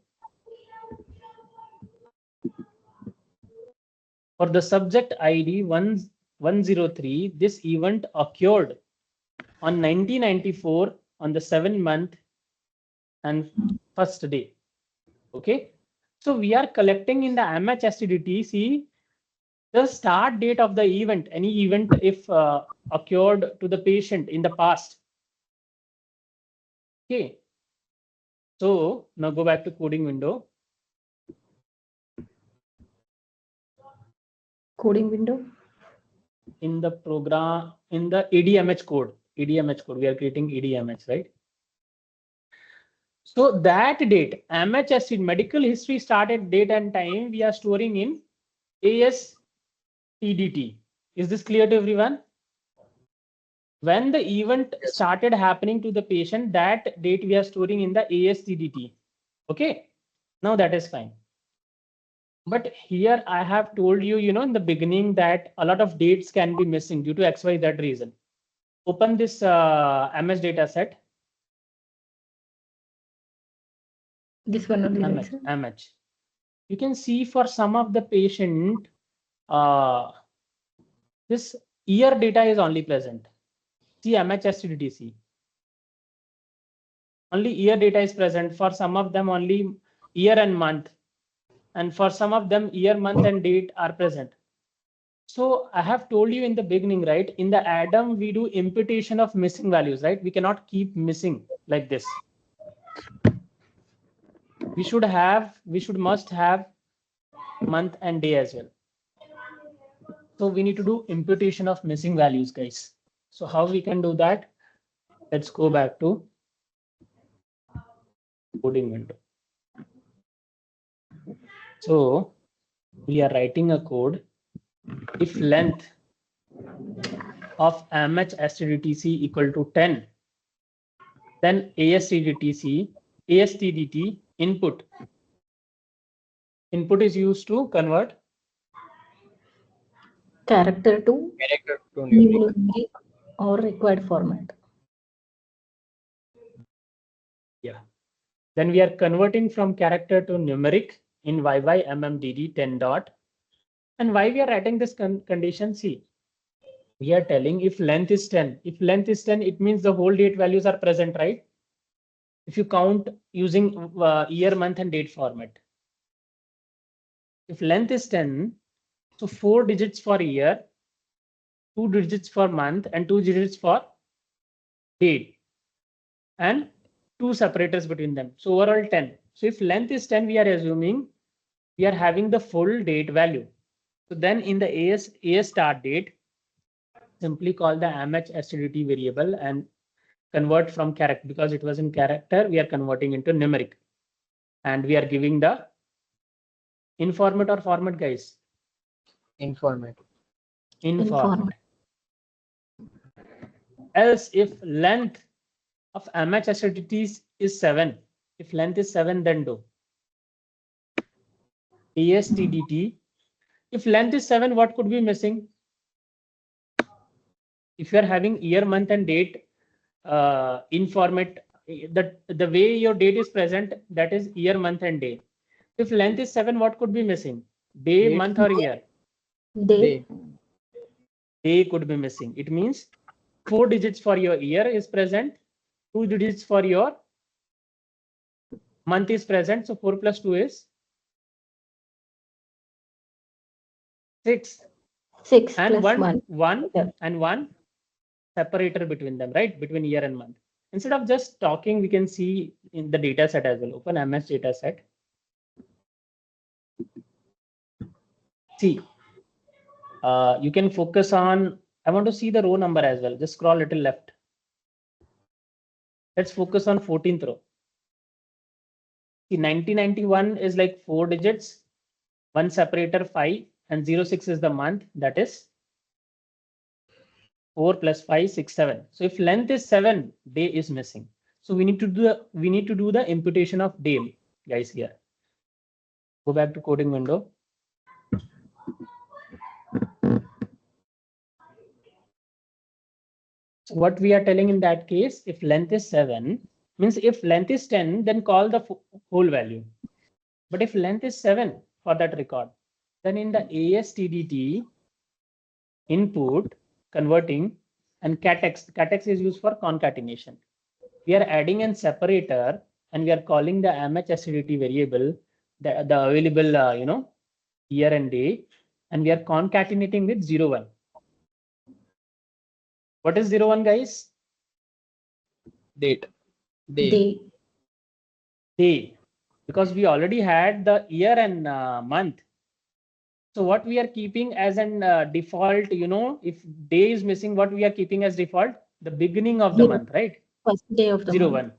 For the subject ID 103, this event occurred on 1994 on the 7th month and first day. Okay. So we are collecting in the MHSTDT, see the start date of the event, any event if occurred to the patient in the past. Okay. So now go back to coding window. Coding window. In the program, in the ADMH code, we are creating ADMH, right? So that date, MHST, medical history started date and time, we are storing in ASTDT. Is this clear to everyone? When the event started happening to the patient, that date we are storing in the ASTDT. Okay, now that is fine. But here I have told you, in the beginning that a lot of dates can be missing due to XYZ reason. Open this MS data set. This one only, right, sir? MH. You can see for some of the patient, this year data is only present. See MHSTDTC. Only year data is present. For some of them only year and month. And for some of them year, month and date are present. So I have told you in the beginning, right? In the ADAM, we do imputation of missing values, right? We cannot keep missing like this. We must have month and day as well. So we need to do imputation of missing values, guys. So how we can do that? Let's go back to coding window. So we are writing a code. If length of MHSTDTC equal to 10, then ASTDT input is used to convert Character to numeric. numeric or required format. Yeah. Then we are converting from character to numeric in YYMMDD 10 dot. And why we are writing this condition? See, we are telling if length is 10. If length is 10, it means the whole date values are present, right? If you count using year, month and date format. If length is 10, so 4 digits for year, 2 digits for month and 2 digits for date, and 2 separators between them. So overall 10. So if length is 10, we are assuming we are having the full date value. So then in the AS start date, simply call the MHSTDT variable and convert from character, because it was in character, we are converting into numeric. And we are giving the informat or format, guys? Informat. Informat. Else if length of MHSTDT is 7, if length is 7, then do ASTDT. If length is 7, what could be missing? If you are having year, month and date in format, the way your date is present, that is year, month and day. If length is 7, what could be missing? Day, month or year? Day. Day could be missing. It means 4 digits for your year is present, 2 digits for your month is present. So 4 plus 2 is 6. 6 and plus one 1. Yeah. and one separator between them, right? Between year and month. Instead of just talking, we can see in the data set as well. Open MS data set. See, you can focus on, I want to see the row number as well. Just scroll a little left. Let's focus on 14th row. See, 1991 is like 4 digits, one separator 5, and 06 is the month. That is 4 plus 5, 6, 7. So if length is 7, day is missing. So we need to do the imputation of day, guys. Here, go back to coding window. So what we are telling in that case, if length is 7, means if length is 10, then call the whole value. But if length is 7 for that record, then in the ASTDT input converting and catex is used for concatenation. We are adding an separator and we are calling the MHSTDT variable, the available year and day, and we are concatenating with 01. What is 01, guys? Date. Day. Day, because we already had the year and month. So what we are keeping as an default, if day is missing, what we are keeping as default? The beginning of the month, right? First day of the 01. month.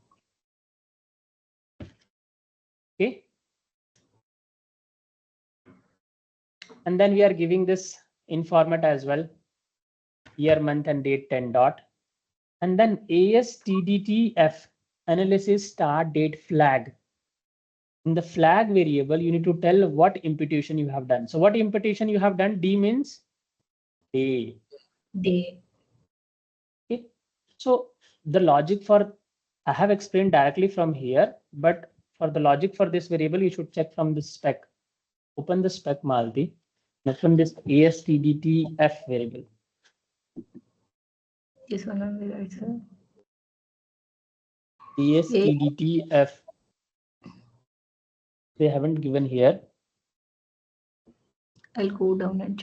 Okay. And then we are giving this in format as well. Year, month, and date 10 dot. And then ASTDTF analysis start date flag. In the flag variable, you need to tell what imputation you have done. So what imputation you have done? D means day. Day. Okay. So the logic for, I have explained directly from here, but for the logic for this variable, you should check from the spec. Open the spec, Malti. Open this ASTDTF variable. This one on the right side. ASTDTF. They haven't given here. I'll go down and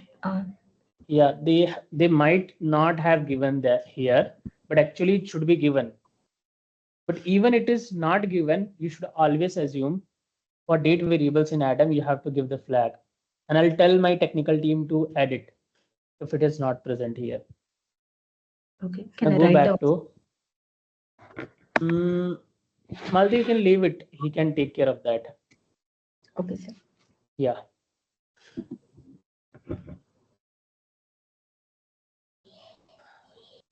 Yeah, they might not have given that here, but actually it should be given. But even it is not given, you should always assume for date variables in Adam, you have to give the flag. And I'll tell my technical team to add it if it is not present here. okay. Can Now I go write back down? to Malti, you can leave it. He can take care of that. Okay, sir. Yeah.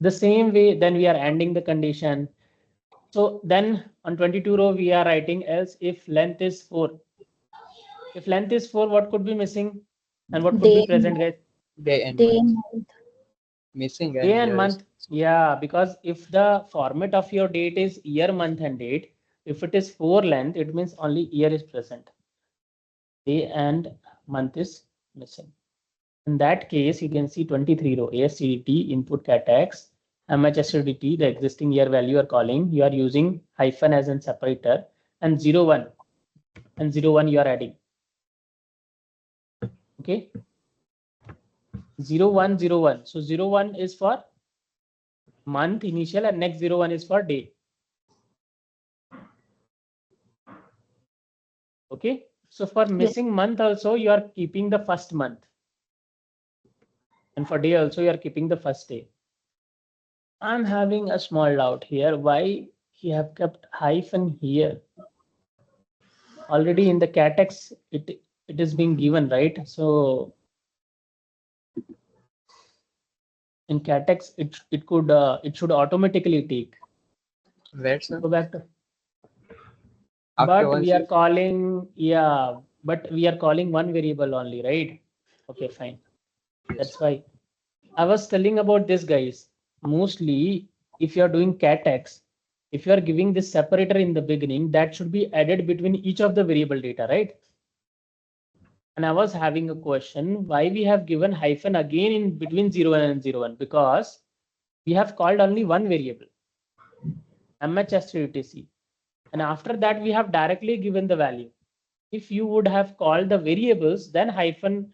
The same way, then we are ending the condition. So then on 22 row, we are writing else if length is 4. If length is 4, what could be missing and what could be Day, present, guys? Day and day and month. month. Missing Day and year is- month. Yeah, because if the format of your date is year, month, and date, if it is 4 length, it means only year is present. Day and month is missing. In that case, you can see 23 row ASTDT input catex MHSTDT, the existing year value you are calling. You are using hyphen as a separator and 01 and 01 you are adding. Okay. 0101. So 01 is for month initial and next 01 is for day. Okay. So for missing month also you are keeping the first month. And for day also you are keeping the first day. I'm having a small doubt here. Why he have kept hyphen here? Already in the catex it is being given, right? So in catex it should automatically take. Where, sir? Go back to. After But we once are calling, yeah, but we are calling one variable only, right? Okay, fine. That's why I was telling about this, guys. Mostly, if you are doing catex, if you are giving this separator in the beginning, that should be added between each of the variable data, right? And I was having a question why we have given hyphen again in between 01 and 01, because we have called only one variable, MHSTTC. And after that, we have directly given the value. If you would have called the variables, then hyphen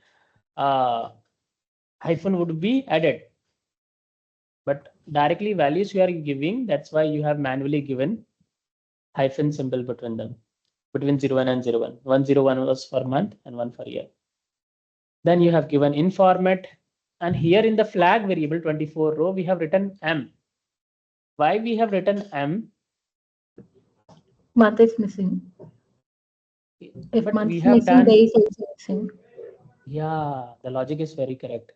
hyphen would be added. But directly values you are giving, that's why you have manually given hyphen symbol between them, between 01 and 01. 101 was for month and 1 for year. Then you have given in format, and here in the flag variable 24 row, we have written M. Why we have written M? Month is missing. If But month we is have missing, done, day is also missing. yeah, the logic is very correct.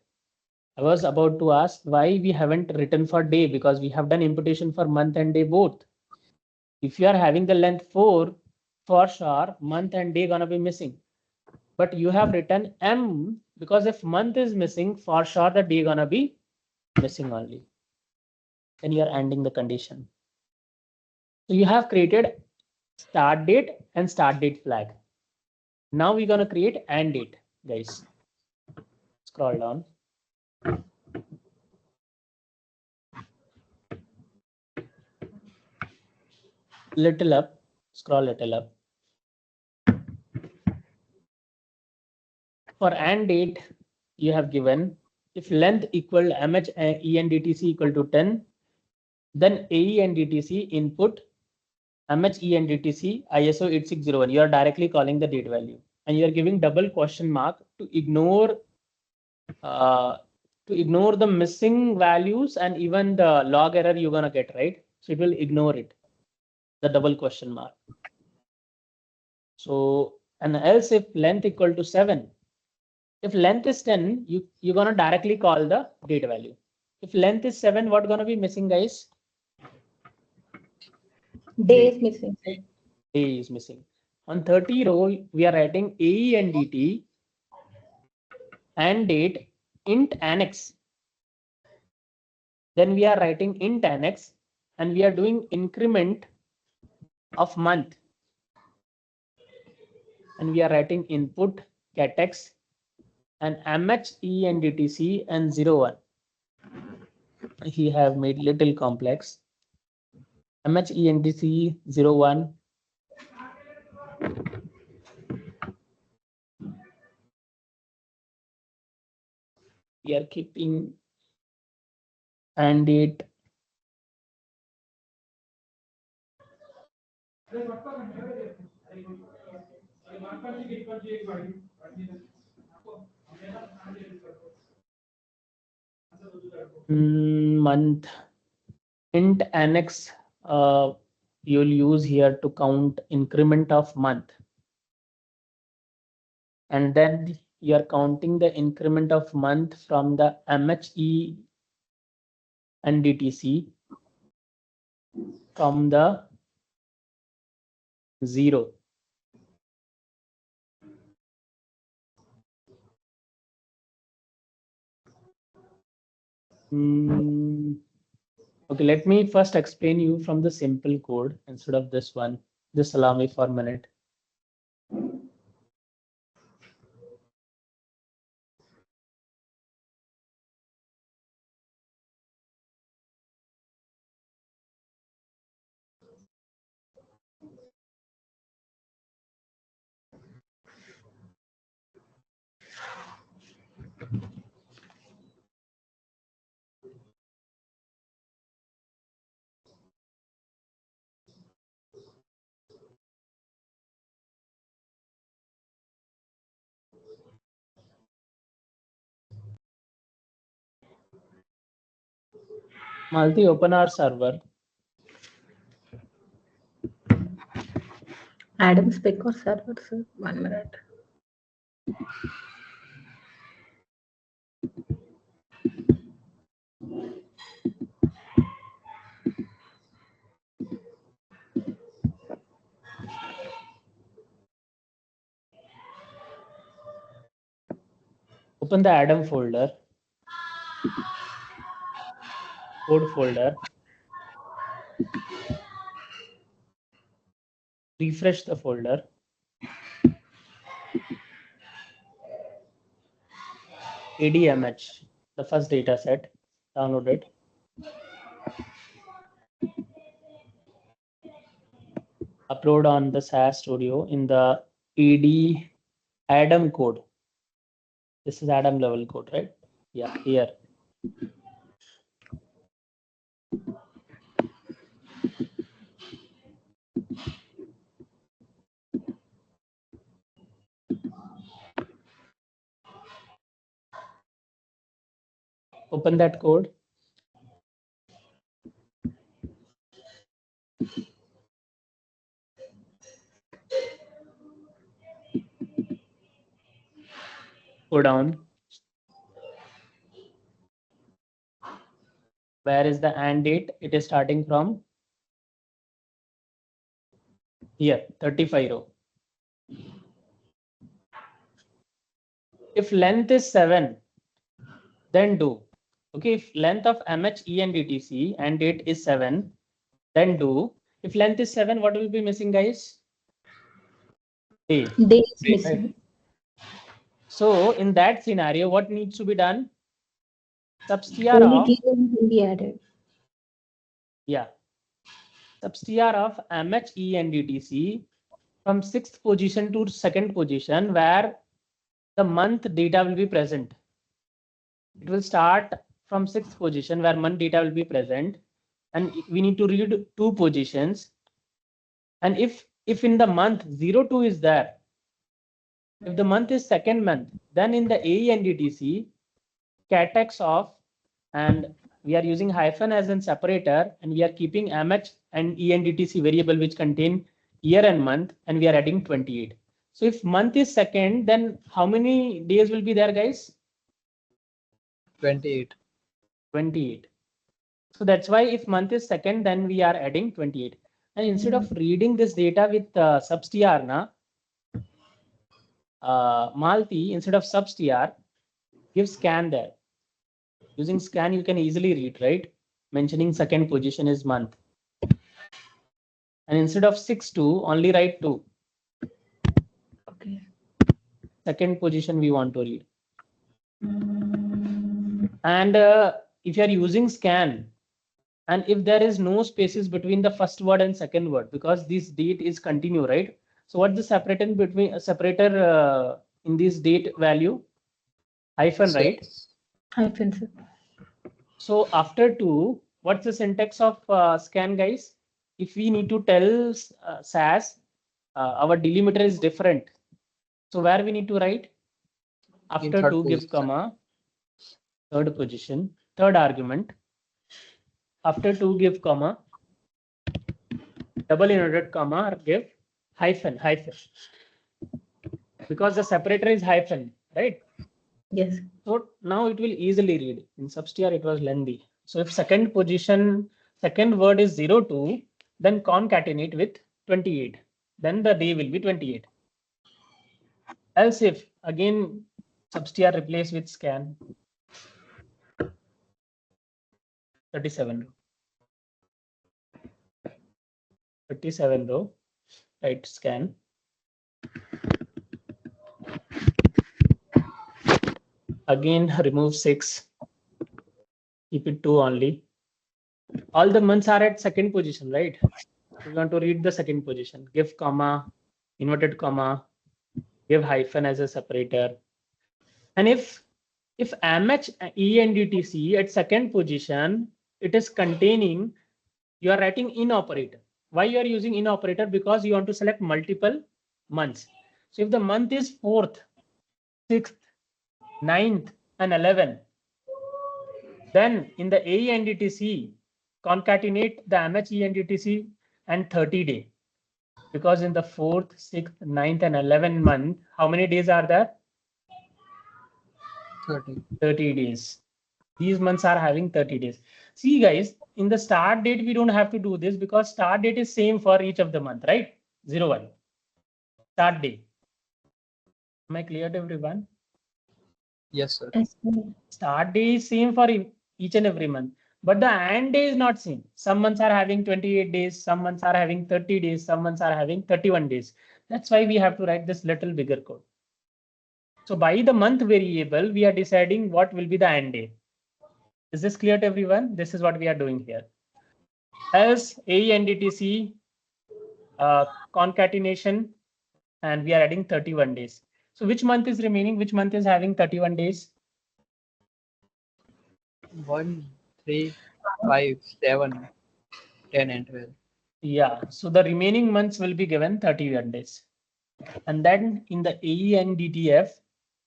I was about to ask why we haven't written for day, because we have done imputation for month and day both. If you are having the length 4, for sure, month and day gonna be missing. But you have written M because if month is missing, for sure the day gonna be missing only. Then you are ending the condition. So you have created start date and start date flag. Now we're gonna create end date, guys. Scroll down. Little up, scroll little up. For and date, you have given if length equal mh endtc equal to 10, then ae and dtc input mh endtc ISO 8601. You are directly calling the date value, and you are giving double question mark to ignore the missing values and even the log error you're gonna get, right? So it will ignore it, the double question mark. So and else if length equal to 7, if length is 10, you're gonna directly call the date value. If length is 7, what gonna be missing, guys? Day is missing. Day is missing. On 30 row, we are writing AE and DT and date int annex. Then we are writing int annex and we are doing increment of month. And we are writing input catex and mh e and dtc and 01. He have made little complex. mh e and dtc 01. We are keeping and date. Month int annex you'll use here to count increment of month, and then you're counting the increment of month from the mhe and dtc from the 0. Okay, let me first explain you from the simple code instead of this one. Just allow me for a minute. Malti, open our server. Adam spec or server, sir. 1 minute. Open the Adam folder, code folder. Refresh the folder. Admh, the first data set, download it. Upload on the SAS Studio in the AD Adam code. This is Adam level code, right? Yeah, here. Open that code. Go down. Where is the AND date? It is starting from here, 35 row. If length is 7, then do. Okay, if length of MH, E and DTC and date is 7, then do. If length is 7, what will be missing, guys? Day. Day is Day. missing. So in that scenario, what needs to be done? Substr Only of, T1 will be added. yeah, substr of MH, E and DTC from 6th position to 2nd position where the month data will be present. It will start from 6th position where month data will be present, and we need to read 2 positions. And if in the month 02 is there, if the month is 2nd month, then in the AE and DTC, catex of, and we are using hyphen as a separator, and we are keeping MH and ENDTC variable which contain year and month, and we are adding 28. So if month is 2nd, then how many days will be there, guys? 28. 28. So that's why if month is 2nd, then we are adding 28. And instead of reading this data with substr, Malti, instead of substr, give scan there. Using scan, you can easily read, right? Mentioning 2nd position is month. And instead of 6-2, only write 2. Okay. 2nd position we want to read. And if you are using scan, and if there is no spaces between the first word and second word, because this date is continue, right? So what's the separator between separator in this date value? Hyphen, right? Hyphen, sir. So after 2, what's the syntax of scan, guys? If we need to tell SAS our delimiter is different, so where we need to write? After 2 give comma, 3rd position, 3rd argument. After 2 give comma, double inverted comma, give hyphen, because the separator is hyphen, right? Yes. So now it will easily read. In substr it was lengthy. So if 2nd position, 2nd word is 02, then concatenate with 28. Then the day will be 28. Else if again substr replace with scan, 37 row. 37 row, right, scan. Again remove 6, keep it 2 only. All the months are at 2nd position, right? We want to read the 2nd position. Give comma, inverted comma, give hyphen as a separator. And if MH, E and DTC at 2nd position, it is containing, you are writing in operator. Why you are using in operator? Because you want to select multiple months. So if the month is 4th, 6th, 9th, and 11th, then in the AE and DTC, concatenate the MH, E and DTC and 30 day. Because in the 4th, 6th, 9th, and 11th month, how many days are there? 30 days. These months are having 30 days. See, guys, in the start date, we don't have to do this because start date is same for each of the month, right? 01. Start date. Am I clear to everyone? Yes, sir. Yes, sir. Start day is same for each and every month, but the end day is not same. Some months are having 28 days, some months are having 30 days, some months are having 31 days. That's why we have to write this little bigger code. So by the month variable, we are deciding what will be the end day. Is this clear to everyone? This is what we are doing here. As AE and DTC concatenation, and we are adding 31 days. So which month is remaining? Which month is having 31 days? 1, 3, 5, 7, 10, and 12. Yeah, so the remaining months will be given 31 days. And then in the AE and DTF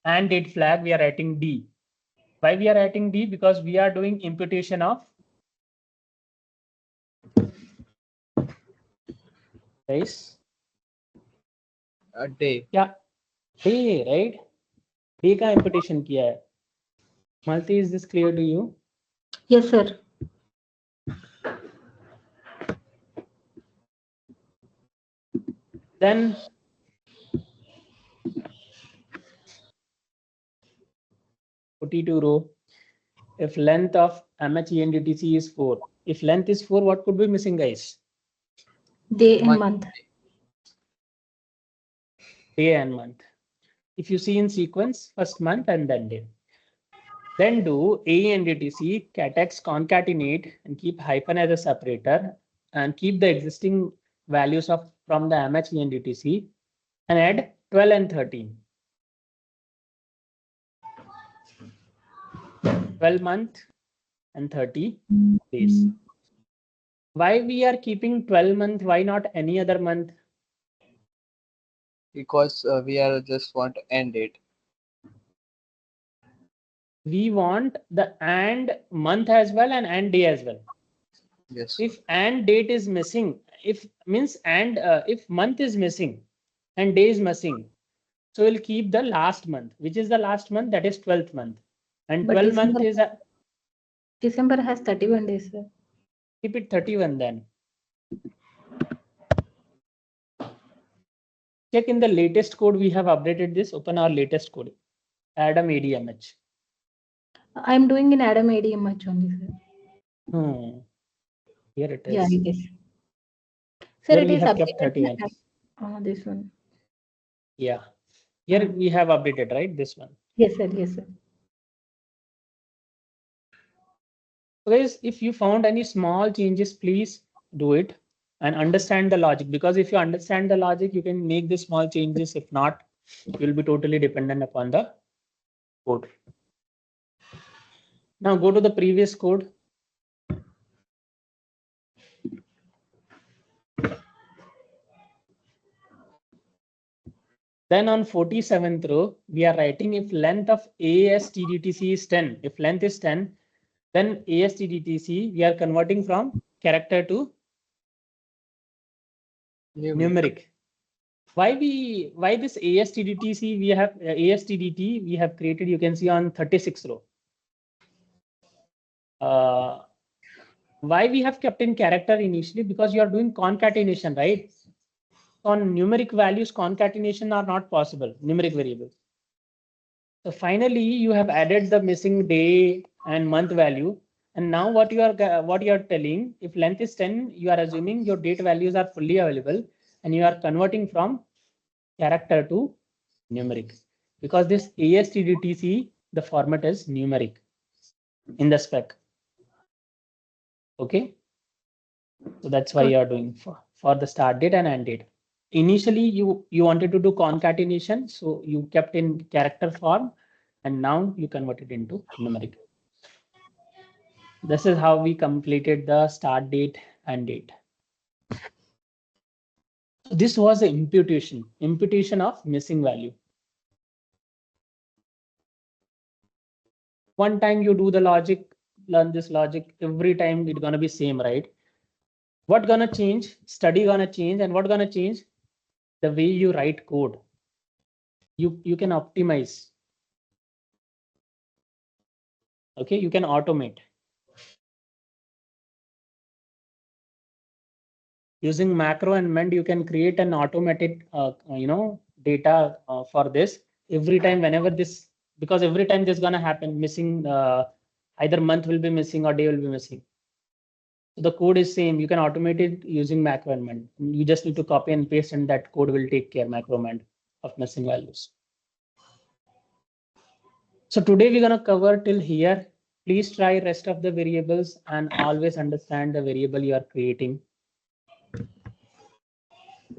and date flag, we are writing D. Why we are writing D? Because we are doing imputation of days. A day. Yeah, day, right? Day का imputation किया है. Malti, is this clear to you? Yes, sir. Then 42 row. If length of MH and DTC is 4. If length is 4, what could be missing, guys? Day and month. Day and month. If you see in sequence, first month and then day. Then do A and DTC, catex concatenate and keep hyphen as a separator and keep the existing values of from the MH and DTC and add 12 and 13. 12 month and 30 days. Why we are keeping 12 month? Why not any other month? Because we are just want to end it. We want the and month as well and day as well. Yes. If and date is missing, if means and if month is missing and day is missing, so we'll keep the last month. Which is the last month? That is 12th month. And But 12 month is December has 31 days, sir. keep it 31 then. Check in the latest code. We have updated this. Open our latest code. Admh. I'm doing in Admh only, sir. Here it is. Yeah, it is. Sir, Here it we is have kept updated. 31. This one. Yeah. Here we have updated, right? This one. Yes, sir. Yes, sir. Guys, if you found any small changes, please do it and understand the logic, because if you understand the logic, you can make the small changes. If not, you'll be totally dependent upon the code. Now go to the previous code. Then on 47th row, we are writing if length of ASTDTC is 10. If length is 10, then ASTDTC, we are converting from character to numeric. Why this ASTDTC we have ASTDT we have created, you can see on 36th row. Why we have kept in character initially? Because you are doing concatenation, right? On numeric values, concatenation are not possible, numeric variables. So finally, you have added the missing day and month value. And now what you are telling, if length is 10, you are assuming your date values are fully available and you are converting from character to numeric, because this ASTDTC, the format is numeric in the spec. Okay. So that's why you are doing for the start date and end date. Initially, you wanted to do concatenation, so you kept in character form, and now you convert it into numeric. This is how we completed the start date and date. So this was the imputation of missing value. One time you do the logic, learn this logic, every time it's gonna be same, right? What gonna change? Study gonna change, and what gonna change? The way you write code. You can optimize. Okay, you can automate. Using macro and mend, you can create an automated data for this every time whenever this, because every time this is gonna happen, missing either month will be missing or day will be missing. So the code is same. You can automate it using macro and mend. You just need to copy and paste, and that code will take care, macro mend, of missing values. So today we're gonna cover till here. Please try rest of the variables and always understand the variable you are creating.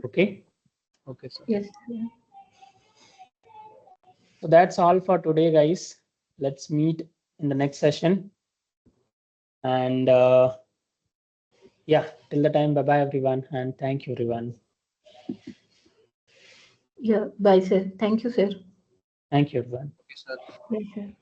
Okay. Okay, sir. Yes. So that's all for today, guys. Let's meet in the next session. And yeah, till the time, bye bye everyone, and thank you everyone. Yeah, bye, sir. Thank you, sir. Thank you everyone. Okay, sir. Bye, sir.